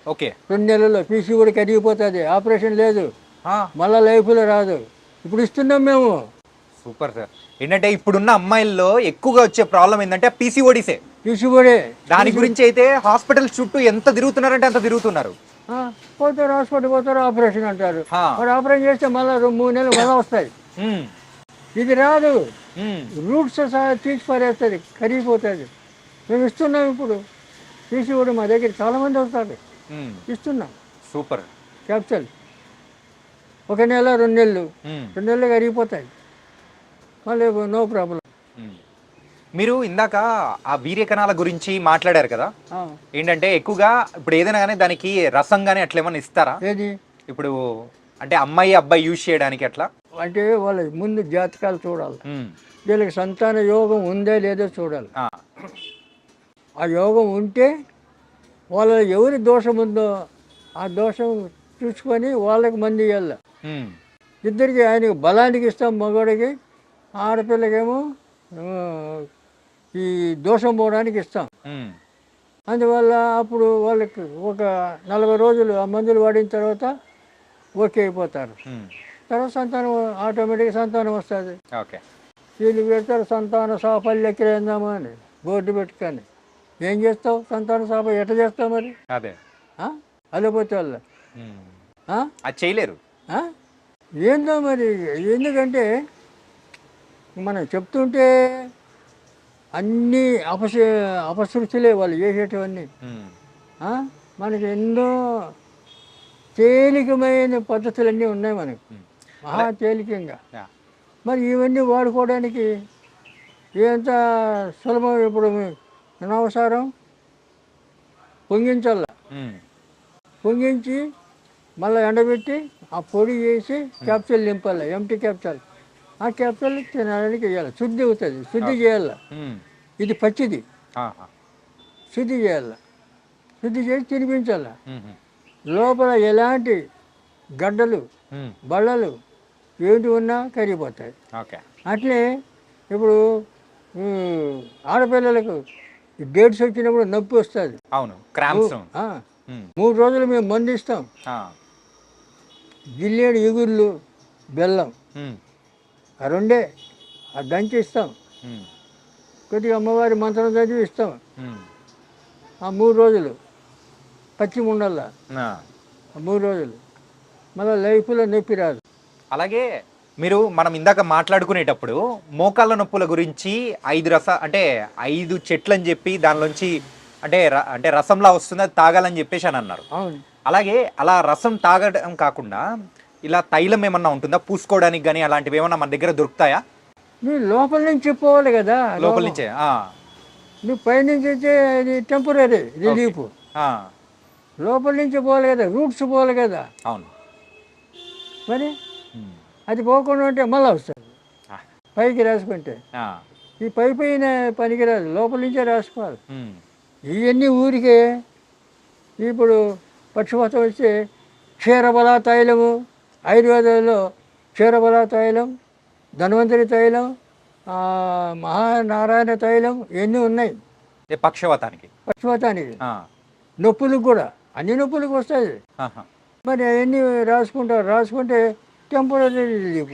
A: ఓకే,
B: 2 నెలల్లో పీసీఓడి కరిగిపోతుంది, ఆపరేషన్ లేదు,
A: ఆ,
B: మళ్ళా లైఫ్లో రాదు. ఇప్పుడు ఇస్తున్నాం మేము.
A: Super sir. ఏంటంటే ఇప్పుడున్న అమ్మాయిల్లో ఎక్కువగా వచ్చే ప్రాబ్లం ఏంటంటే పీసీఓడిసే.
B: పీసీఓడే.
A: దాని గురించి అయితే హాస్పిటల్ చుట్టూ ఎంత తిరుగుతున్నారంటే అంత తిరుగుతున్నారు.
B: పోతారు, హాస్పిటల్ పోతారు, ఆపరేషన్ అంటారు.
A: ఆ.
B: మరి ఆపరేషన్ చేస్తే మళ్ళీ 3 నెలలు మళ్ళీ వస్తాయి.
A: ఉమ్,
B: ఇది రాదు,
A: ఉమ్,
B: రూట్స్ సహా తీసి పారేస్తుంది, కరిగిపోతుంది. మేము ఇస్తున్నాం. ఇప్పుడు పీసీఓడి మా దగ్గర చాలామంది వస్తారు,
A: ఉమ్,
B: ఇస్తున్నాం
A: సూపర్.
B: క్యాప్సూల్. 1 నెల 2 నెలలు,
A: ఉమ్,
B: 2 నెలలు కరిగిపోతాయి, మళ్ళీ నో ప్రాబ్లం.
A: ఉమ్. మీరు ఇందాక ఆ వీర్య కణాల గురించి మాట్లాడారు కదా, ఏంటంటే ఎక్కువగా ఇప్పుడు ఏదైనా కానీ దానికి రసం కానీ అట్లా ఏమైనా ఇస్తారా?
B: ఏది
A: ఇప్పుడు అంటే అమ్మాయి అబ్బాయి యూజ్ చేయడానికి అట్లా?
B: అంటే వాళ్ళ ముందు జాతకాలు చూడాలి,
A: ఉమ్,
B: వీళ్ళకి సంతాన యోగం ఉందే లేదో చూడాలి.
A: ఆ,
B: ఆ యోగం ఉంటే వాళ్ళ ఎవరి దోషం ఉందో ఆ దోషం చూసుకొని వాళ్ళకి మంది ఇవ్వాలి.
A: ఉమ్,
B: ఇద్దరికి, ఆయనకి బలానికి ఇస్తాం మగవాడికి, ఆడపిల్లకేమో ఈ దోషం పోవడానికి ఇస్తాం.
A: ఉమ్,
B: అందువల్ల అప్పుడు వాళ్ళకి ఒక 40 రోజులు ఆ మందులు వాడిన తర్వాత ఓకే అయిపోతారు.
A: ఉమ్,
B: తర్వాత సంతానం ఆటోమేటిక్గా సంతానం వస్తుంది.
A: ఓకే,
B: వీళ్ళు పెడతారు సంతాన సాఫల్య కేంద్రమా అని బోర్డు పెట్టుకొని. ఏం చేస్తావు? సంతాన సాఫ ఎట్లా చేస్తావు మరి?
A: అదే,
B: అల్లపోతే వాళ్ళ
A: ఉమ్, అది చేయలేరు.
B: ఏందో మరి. ఎందుకంటే మనం చెప్తుంటే అన్నీ అపశృతులే వాళ్ళు చేసేటివన్నీ.
A: ఉమ్,
B: మనకి ఎన్నో తేలికమైన పద్ధతులన్నీ ఉన్నాయి మనకి, మహా తేలికంగా.
A: యా,
B: మరి ఇవన్నీ వాడుకోవడానికి ఎంత సులభం. ఇప్పుడు అనవసరం పొంగించాల,
A: ఉమ్,
B: పొంగించి మళ్ళీ ఎండబెట్టి ఆ పొడి చేసి క్యాప్సూల్ నింపాలి, ఎంటీ క్యాప్సూల్. ఆ క్యాప్సూల్ తినడానికి వేయాలి, శుద్ధి అవుతుంది, శుద్ధి చేయాలి.
A: ఉమ్,
B: ఇది పచ్చిది,
A: ఆహా,
B: శుద్ధి చేయాలి, శుద్ధి చేసి తినిపించాలి.
A: ఉమ్,
B: లోపల ఎలాంటి గడ్డలు,
A: ఉమ్,
B: బళ్ళలు ఏంటి ఉన్నా కరిగిపోతాయి.
A: ఓకే,
B: అట్లే ఇప్పుడు ఆడపిల్లలకు డేట్స్ వచ్చినప్పుడు నొప్పి వస్తుంది.
A: అవును, క్రాంప్స్.
B: 3 రోజులు మేము మందు ఇస్తాం. జిల్లేడు ఎగుర్లు, బెల్లం, ఆ 2 దంచి ఇస్తాం. కొద్దిగా అమ్మవారి మంత్రం చదివి ఇస్తాం. ఆ 3 రోజులు పచ్చి ఉండల్లా, 3 రోజులు మళ్ళీ లైఫ్లో నొప్పి రాదు.
A: అలాగే మనం ఇందాక మాట్లాడుకునేటప్పుడు మోకాళ్ళ నొప్పుల గురించి 5 చెట్లు అని చెప్పి దానిలోంచి అంటే రసంలా వస్తుంది, అది తాగాలని చెప్పేసి అని అన్నారు.
B: అవును.
A: అలాగే అలా రసం తాగడం కాకుండా ఇలా తైలం ఏమన్నా ఉంటుందా పూసుకోవడానికి కానీ, అలాంటివి ఏమన్నా మన దగ్గర దొరుకుతాయా?
B: నువ్వు లోపల నుంచి పోవాలి కదా.
A: లోపల నుంచే
B: నువ్వు పైనుంచి వచ్చే ఇది టెంపరీ రిలీఫ్.
A: ఆ,
B: లోపల నుంచి పోవాలి కదా, రూట్స్ పోవాలి కదా.
A: అవును.
B: మరి
A: ఉమ్,
B: అది పోకుండా ఉంటే మళ్ళీ వస్తుంది
A: ఆ,
B: పైకి రాసుకుంటే.
A: ఆ,
B: ఈ పైన పనికిరాదు, లోపల నుంచే రాసుకోవాలి.
A: ఉమ్,
B: ఇవన్నీ ఊరికే ఇప్పుడు పక్షపాతం వస్తే క్షీరబల తైలము, ఆయుర్వేదంలో క్షీరబల తైలం, ధన్వంతరి తైలం, మహానారాయణ తైలం ఇవన్నీ ఉన్నాయి
A: ఏ పక్షవాతానికి.
B: పక్షపాతానికి.
A: ఆ,
B: నొప్పులకు కూడా అన్ని నొప్పులకు వస్తాయి.
A: ఆహా,
B: మరి అవన్నీ రాసుకుంటే టెంపరీ రిలీఫ్,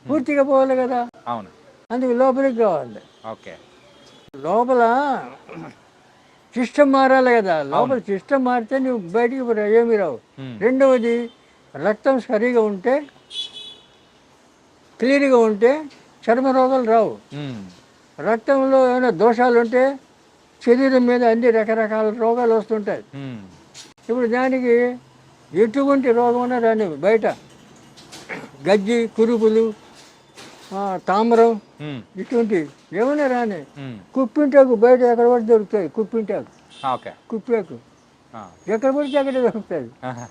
B: పూర్తిగా పోవాలి కదా.
A: అవును.
B: అందుకు లోపలికి కావాలి.
A: ఓకే.
B: లోపల సిస్టమ్ మారాలి కదా. లోపల సిస్టమ్ మారితే నువ్వు బయటికి ఏమీ రావు.
A: ఉమ్,
B: రెండవది రక్తం సరిగా ఉంటే, క్లీన్గా ఉంటే చర్మ రోగాలు రావు.
A: ఉమ్,
B: రక్తంలో ఏమైనా దోషాలు ఉంటే శరీరం మీద అన్ని రకరకాల రోగాలు వస్తుంటాయి.
A: ఉమ్,
B: ఇప్పుడు దానికి ఎటువంటి రోగం రాని, బయట గజ్జి, కురుపులు, తామరం
A: ఉమ్,
B: ఇటువంటి ఏమైనా రాని.
A: ఉమ్,
B: కుప్పింటాకు బయట ఎక్కడ పడితే దొరుకుతాయి. కుప్పింటాకు,
A: ఓకే.
B: కుప్పాకు
A: ఆ,
B: ఎక్కడ పడితే అక్కడే దొరుకుతుంది.
A: ఆహా,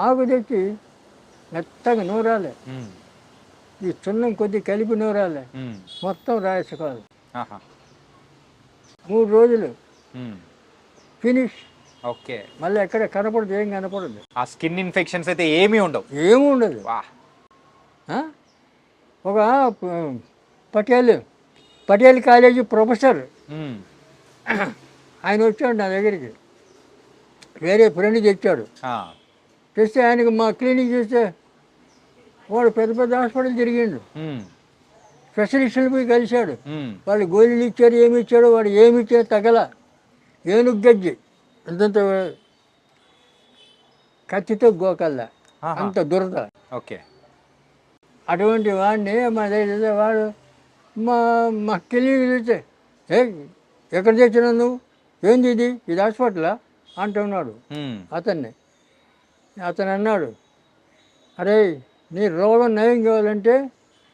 B: ఆకు తెచ్చి మెత్తగా నూరాలి.
A: ఉమ్,
B: ఈ చున్నం కొద్ది కలిపి నూరాలి.
A: ఉమ్,
B: మొత్తం రాసుకోవాలి.
A: ఆహా,
B: 3 రోజులు
A: ఉమ్,
B: ఫినిష్.
A: ఓకే.
B: మళ్ళీ ఎక్కడ కనపడదు, ఏం కనపడదు,
A: ఆ స్కిన్ ఇన్ఫెక్షన్స్ అయితే ఏమీ ఉండవు.
B: ఏమీ ఉండదు.
A: వా.
B: ఆ? ఒక పటేల్ కాలేజీ ప్రొఫెసర్
A: ఉమ్,
B: ఆయన వచ్చాడు నా దగ్గరికి, వేరే ఫ్రెండ్ తెచ్చాడు.
A: ఆ,
B: తెస్తే ఆయనకు మా క్లినిక్ చూస్తే వాడు పెద్ద హాస్పిటల్ తిరిగిండు,
A: ఉమ్,
B: స్పెషలిస్టులు పోయి కలిశాడు.
A: ఉమ్,
B: వాళ్ళు గోళీలు ఇచ్చారు, ఏమి ఇచ్చాడు, వాడు ఏమి ఇచ్చాడు తగల. ఏనుగు గజ్జి అంతంత కత్తితో గోకల్లా,
A: ఆహా,
B: అంత దురద.
A: ఓకే.
B: అటువంటి వాడిని మా దగ్గర వాడు మా క్లినిక్ చూస్తే, ఎక్కడ తెచ్చినావు నువ్వు, ఏంది ఇది హాస్పిటలా అంటున్నాడు
A: ఉమ్,
B: అతన్ని. అతను అన్నాడు, అరే నీ రోగం నయం కావాలంటే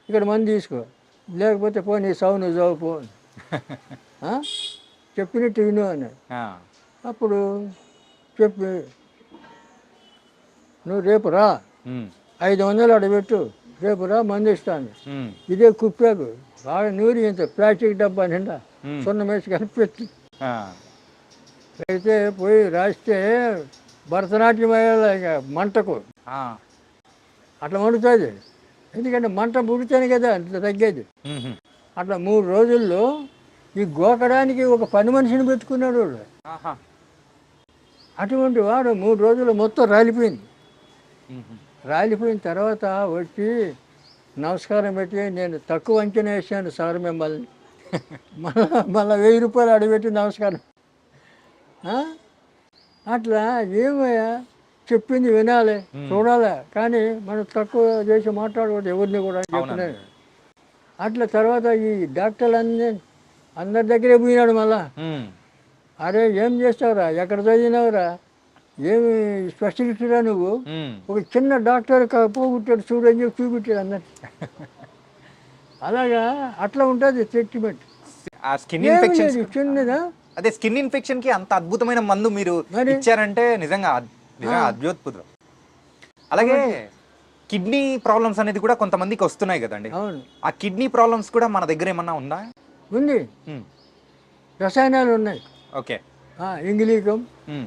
B: ఇక్కడ మందు తీసుకో, లేకపోతే పో నీ సావు నువ్వు చావు పో, చెప్పినట్టు విను అన్నాడు.
A: ఆ,
B: అప్పుడు చెప్పి నువ్వు రేపు రా,
A: ఉమ్,
B: 500 అడబెట్టు, రేపు రా మందు ఇస్తాను.
A: ఉమ్,
B: ఇదే కుప్పాకు బాగా నూరి ఇంత ప్లాస్టిక్ డబ్బా నిండా
A: ఉమ్,
B: సున్నం వేసి కలిపెట్టి
A: ఆ,
B: అయితే పోయి రాస్తే భరతనాట్యం అయ్యేలా ఇక మంటకు
A: ఆ,
B: అట్లా మండుతుంది. ఎందుకంటే మంట పుడితేనే కదా అంత తగ్గేది.
A: ఉహు,
B: అట్లా 3 రోజుల్లో ఈ గోకడానికి ఒక పని మనిషిని పెట్టుకున్నాడు వాడు.
A: ఆహా,
B: అటువంటి వాడు 3 రోజులు మొత్తం రాలిపోయింది.
A: ఉహు,
B: రాలిపోయిన తర్వాత వచ్చి నమస్కారం పెట్టి, నేను తక్కువ అంచనా వేసాను సార్ మిమ్మల్ని, మళ్ళీ 1000 రూపాయలు అడగబెట్టి నమస్కారం. అట్లా ఏమయ్యా చెప్పింది వినాలి, చూడాలి, కానీ మనం తక్కువ చేసి మాట్లాడకూడదు ఎవరిని కూడా చెప్పినాను. అట్లా తర్వాత ఈ డాక్టర్లు అందరి దగ్గరే పోయినాడు మళ్ళా.
A: ఉమ్,
B: అరే ఏం చేస్తావురా, ఎక్కడ చదివినావురా, ఏమి స్పెషలిస్టురా నువ్వు,
A: ఉమ్,
B: ఒక చిన్న డాక్టర్ పోగొట్టాడు చూడు అని చెప్పి చూపించాడు అందరు. అలాగా అట్లా ఉంటుంది ట్రీట్మెంట్.
A: ఆ స్కిన్ ఇన్ఫెక్షన్,
B: చిన్నదా.
A: అదే స్కిన్ ఇన్ఫెక్షన్ కి అంత అద్భుతమైన మందు మీరు
B: మరి?
A: ఇచ్చారంటే నిజంగా అద్భుతం. అలాగే కిడ్నీ ప్రాబ్లమ్స్ అనేది కూడా కొంతమందికి వస్తున్నాయి కదండి.
B: అవును,
A: ఆ కిడ్నీ ప్రాబ్లమ్స్ కూడా మన దగ్గర ఏమన్నా ఉందా?
B: ఉంది.
A: ఉమ్,
B: రసాయనాలు ఉన్నాయి.
A: ఓకే.
B: ఇంగిలీకం
A: ఉమ్,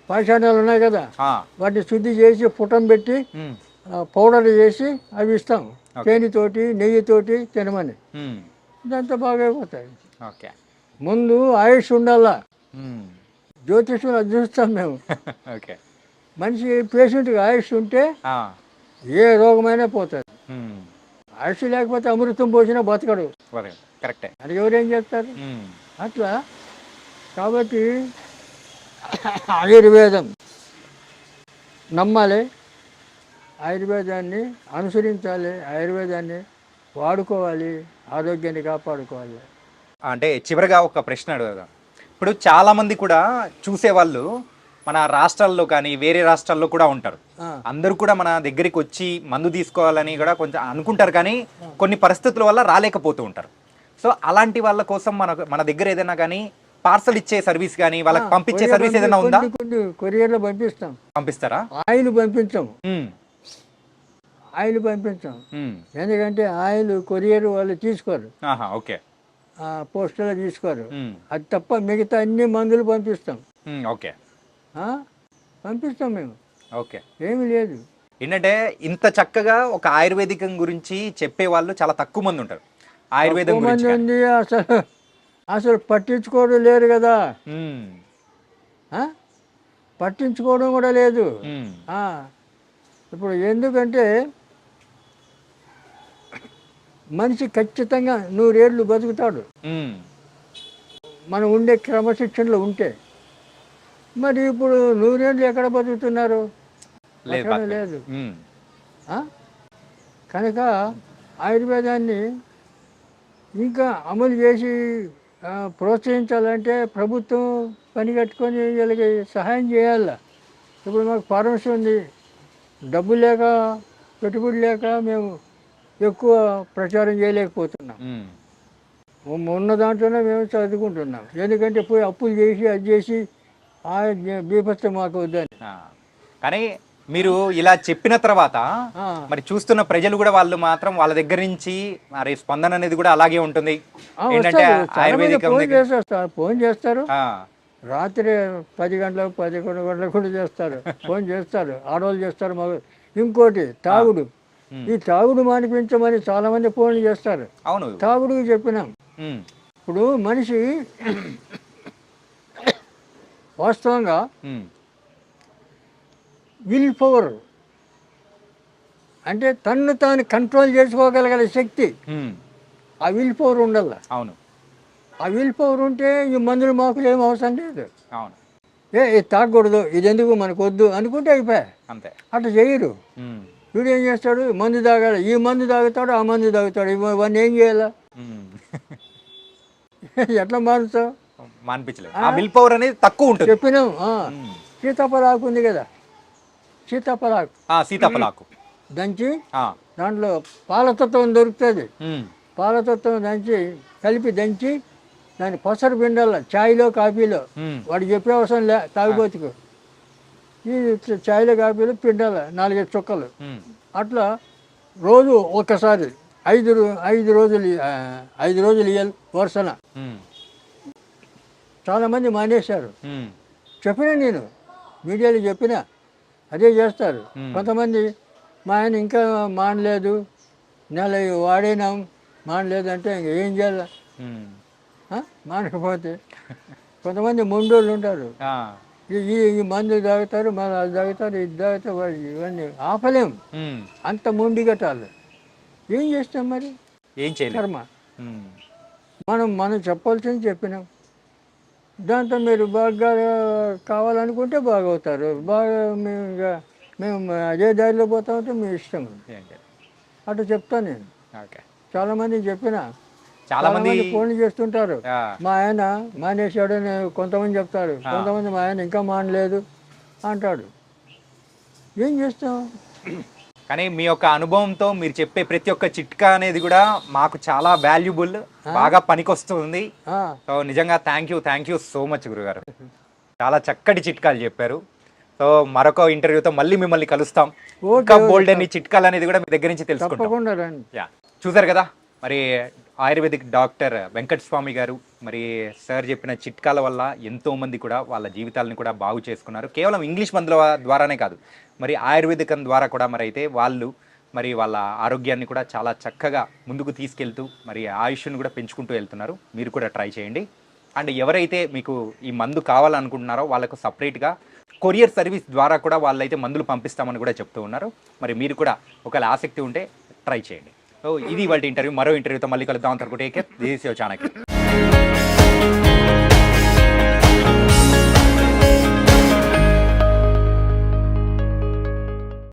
B: పాషాణాలు ఉన్నాయి కదా,
A: ఆ,
B: వాటిని శుద్ధి చేసి పుటం పెట్టి
A: ఉమ్,
B: పౌడర్ చేసి అవి ఇస్తాం.
A: ఓకే.
B: తేనెతోటి నెయ్యితోటి తినమని,
A: ఉమ్,
B: ఇదంతా బాగా అయిపోతాయి.
A: ఓకే.
B: ముందు ఆయుష్ ఉండాలా.
A: ఉమ్,
B: జ్యోతిష్యం అది చూస్తాం మేము.
A: ఓకే.
B: మనిషి పేషెంట్కి ఆయుష్ ఉంటే
A: ఆ,
B: ఏ రోగమైనా పోతుంది.
A: ఉమ్,
B: ఆయుష్ లేకపోతే అమృతం పోసినా బతకడు.
A: కరెక్టే.
B: అది ఎవరేం చేస్తారు.
A: ఉమ్,
B: అట్లా కాబట్టి ఆయుర్వేదం నమ్మాలి, ఆయుర్వేదాన్ని అనుసరించాలి, ఆయుర్వేదాన్ని వాడుకోవాలి, ఆరోగ్యాన్ని కాపాడుకోవాలి.
A: అంటే చివరిగా ఒక ప్రశ్న అడుగుదాం. ఇప్పుడు చాలామంది కూడా చూసేవాళ్ళు మన రాష్ట్రాల్లో కానీ వేరే రాష్ట్రాల్లో కూడా ఉంటారు.
B: ఆ,
A: అందరూ కూడా మన దగ్గరికి వచ్చి మందు తీసుకోవాలని కూడా కొంచెం అనుకుంటారు, కానీ కొన్ని పరిస్థితుల వల్ల రాలేకపోతూ ఉంటారు. సో అలాంటి వాళ్ళ కోసం మన దగ్గర ఏదైనా కానీ పార్సల్ ఇచ్చే సర్వీస్ కానీ వాళ్ళకి పంపించే సర్వీస్ ఏదైనా ఉందా?
B: కొన్ని కొరియర్లో పంపిస్తాం.
A: పంపిస్తారా?
B: ఆయిల్ పంపించాము,
A: ఉమ్,
B: ఆయిల్ పంపించాం.
A: ఉమ్,
B: ఎందుకంటే ఆయిల్ కొరియర్ వాళ్ళు తీసుకోరు,
A: ఆహా, ఓకే,
B: పోస్టులో తీసుకోరు.
A: ఉమ్,
B: అది తప్ప మిగతా అన్ని మందులు పంపిస్తాం.
A: ఉమ్, ఓకే,
B: ఆ, పంపిస్తాం మేము,
A: ఓకే.
B: ఏమీ లేదు.
A: ఏంటంటే ఇంత చక్కగా ఒక ఆయుర్వేదికం గురించి చెప్పే వాళ్ళు చాలా తక్కువ మంది ఉంటారు. ఆయుర్వేదం
B: ఎక్కువ మంది
A: గురించి
B: ఉంది, అసలు అసలు పట్టించుకోవడం లేరు కదా.
A: ఉమ్,
B: ఆ? పట్టించుకోవడం కూడా లేదు.
A: ఉమ్,
B: ఆ, ఇప్పుడు ఎందుకంటే మనిషి ఖచ్చితంగా 100 ఏళ్ళు బతుకుతాడు
A: ఉమ్,
B: మనం ఉండే క్రమశిక్షణలో ఉంటే. మరి ఇప్పుడు 100 ఏళ్ళు ఎక్కడ బతుకుతున్నారు?
A: లేదు,
B: ఎక్కడ
A: పక్కన.
B: లేదు.
A: ఉమ్,
B: ఆ? కనుక ఆయుర్వేదాన్ని ఇంకా అమలు చేసి ప్రోత్సహించాలంటే ప్రభుత్వం పని కట్టుకొని వీళ్ళకి సహాయం చేయాలి. ఇప్పుడు మాకు ఫార్మసీ ఉంది, డబ్బు లేక పెట్టుబడి లేక మేము ఎక్కువ ప్రచారం చేయలేకపోతున్నాం. ఉన్న దాంట్లోనే మేము చదువుకుంటున్నాం. ఎందుకంటే పోయి అప్పులు చేసి అది చేసి ఆ బీభత్సం మాకు వద్దని.
A: ఆ. కానీ మీరు ఇలా చెప్పిన తర్వాత
B: ఆ,
A: మరి చూస్తున్న ప్రజలు కూడా వాళ్ళు మాత్రం వాళ్ళ దగ్గర నుంచి మరి స్పందన అనేది కూడా అలాగే ఉంటుంది. ఏంటంటే
B: వస్తారు. చాలా మంది
A: ఆయుర్వేదికం
B: ఫోన్
A: దగ్గర
B: చేసేస్తారు, ఫోన్ చేస్తారు.
A: ఆ,
B: రాత్రి 10 గంటలకు 11 గంటలకు కూడా చేస్తారు, ఫోన్ చేస్తారు. ఆడవాళ్ళు చేస్తారు, మగ. ఇంకోటి తాగుడు.
A: ఉమ్,
B: ఈ తాగుడు మానిపించమని చాలామంది ఫోన్లు చేస్తారు.
A: అవును.
B: తాగుడుకి చెప్పినాం.
A: ఉమ్,
B: ఇప్పుడు మనిషి వాస్తవంగా
A: ఉమ్,
B: విల్ పవర్ అంటే తన్ను తాను కంట్రోల్ చేసుకోగలిగే శక్తి,
A: ఉమ్,
B: ఆ విల్ పవర్ ఉండాల.
A: అవును,
B: ఆ విల్ పవర్ ఉంటే ఈ మందులు మాకులు ఏం అవసరం లేదు.
A: అవును,
B: ఇది తాగకూడదు, ఇది ఎందుకు మనకు వద్దు అనుకుంటే అయిపోయా.
A: అంతే.
B: అట్లా చేయరు.
A: ఉమ్,
B: వీడు ఏం చేస్తాడు, మందు తాగాలి, ఈ మందు తాగుతాడు, ఆ మందు తాగుతాడు, ఇవన్నీ ఏం చేయాలా?
A: ఉమ్.
B: ఎట్లా మారుతావు?
A: మానిపించలేదు. ఆ విల్ పవర్ అనేది తక్కువ ఉంటుంది.
B: చెప్పినాం.
A: ఉమ్.
B: సీతాఫలాకు ఉంది కదా, సీతాఫలాకు
A: సీతాఫలాకు.
B: దంచి
A: ఆ,
B: దాంట్లో పాలతత్వం దొరుకుతుంది.
A: ఉమ్,
B: పాలతత్వం కలిపి దంచి దాన్ని పసరు పిండాల, ఛాయ్లో కాఫీలో.
A: ఉమ్,
B: వాడు చెప్పే అవసరం లే తాగుబోతుకు. ఈ ఛాయ్లో కాఫీలో పిండాల 4-5 చుక్కలు.
A: ఉమ్,
B: అట్లా రోజు ఒక్కసారి 5 రోజులు 5 రోజులు ఇయ్యాలి వరుసన.
A: ఉమ్,
B: చాలామంది మానేశారు.
A: ఉమ్,
B: చెప్పినా నేను మీడియాలో చెప్పినా అదే చేస్తారు. కొంతమంది మా ఆయన ఇంకా మానలేదు, నెల వాడినాం మానలేదు అంటే ఇంక ఏం చేయాలి?
A: ఉమ్.
B: మానకపోతే కొంతమంది మొండోళ్ళు ఉంటారు.
A: ఆ,
B: ఈ మందు తాగుతారు, మళ్ళీ అది తాగుతారు, ఇది తాగుతారు, ఇవన్నీ ఆపలేం.
A: ఉమ్,
B: అంత మొండి కట్టాలి. ఏం చేస్తాం మరి?
A: ఏం చేయలేదు.
B: కర్మ.
A: ఉమ్,
B: మనం చెప్పాల్సింది చెప్పినాం. దాంతో మీరు బాగా కావాలనుకుంటే బాగవుతారు. బాగా మేము అదే దారిలో పోతా ఉంటే మీ ఇష్టం.
A: ఏం చేయలేదు.
B: అట్లా చెప్తాను నేను.
A: ఓకే.
B: చాలామంది చెప్పినా,
A: చాలా మంది
B: ఫోన్లు చేస్తుంటారు.
A: ఆ,
B: మా ఆయన మానేశాడని కొంతమంది చెప్తారు, కొంతమంది మా ఆయన ఇంకా మానలేదు అంటాడు. ఏం చేస్తాం?
A: కానీ మీ యొక్క అనుభవంతో మీరు చెప్పే ప్రతి ఒక్క చిట్కా అనేది కూడా మాకు చాలా వాల్యుబుల్, బాగా పనికొస్తుంది.
B: ఆ,
A: సో నిజంగా థ్యాంక్ యూ సో మచ్ గురుగారు. చాలా చక్కటి చిట్కాలు చెప్పారు. సో మరొక ఇంటర్వ్యూతో మళ్ళీ మిమ్మల్ని కలుస్తాం. ఇంకా బోల్డ్ అని చిట్కాలు అనేది కూడా మీ దగ్గర నుంచి తెలుసుకుంటాం.
B: తప్పకుండా రండి.
A: యా, చూసారు కదా మరి ఆయుర్వేదిక్ డాక్టర్ వెంకట స్వామి గారు మరి సార్ చెప్పిన చిట్కాల వల్ల ఎంతో మంది కూడా వాళ్ళ జీవితాలను కూడా బాగు చేసుకున్నారు. కేవలం ఇంగ్లీష్ మందుల ద్వారానే కాదు, మరి ఆయుర్వేదికం ద్వారా కూడా మరి అయితే వాళ్ళు మరి వాళ్ళ ఆరోగ్యాన్ని కూడా చాలా చక్కగా ముందుకు తీసుకెళ్తూ మరి ఆయుష్ను కూడా పెంచుకుంటూ వెళ్తున్నారు. మీరు కూడా ట్రై చేయండి. అండ్ ఎవరైతే మీకు ఈ మందు కావాలనుకుంటున్నారో వాళ్ళకు సపరేట్గా కొరియర్ సర్వీస్ ద్వారా కూడా వాళ్ళైతే మందులు పంపిస్తామని కూడా చెప్తూ ఉన్నారు. మరి మీరు కూడా ఒకవేళ ఆసక్తి ఉంటే ట్రై చేయండి. సో ఇది వాళ్ళ ఇంటర్వ్యూ. మరో ఇంటర్వ్యూతో మళ్ళీ కలుద్దాం. అంతవరకు take care. This is your Chanakya.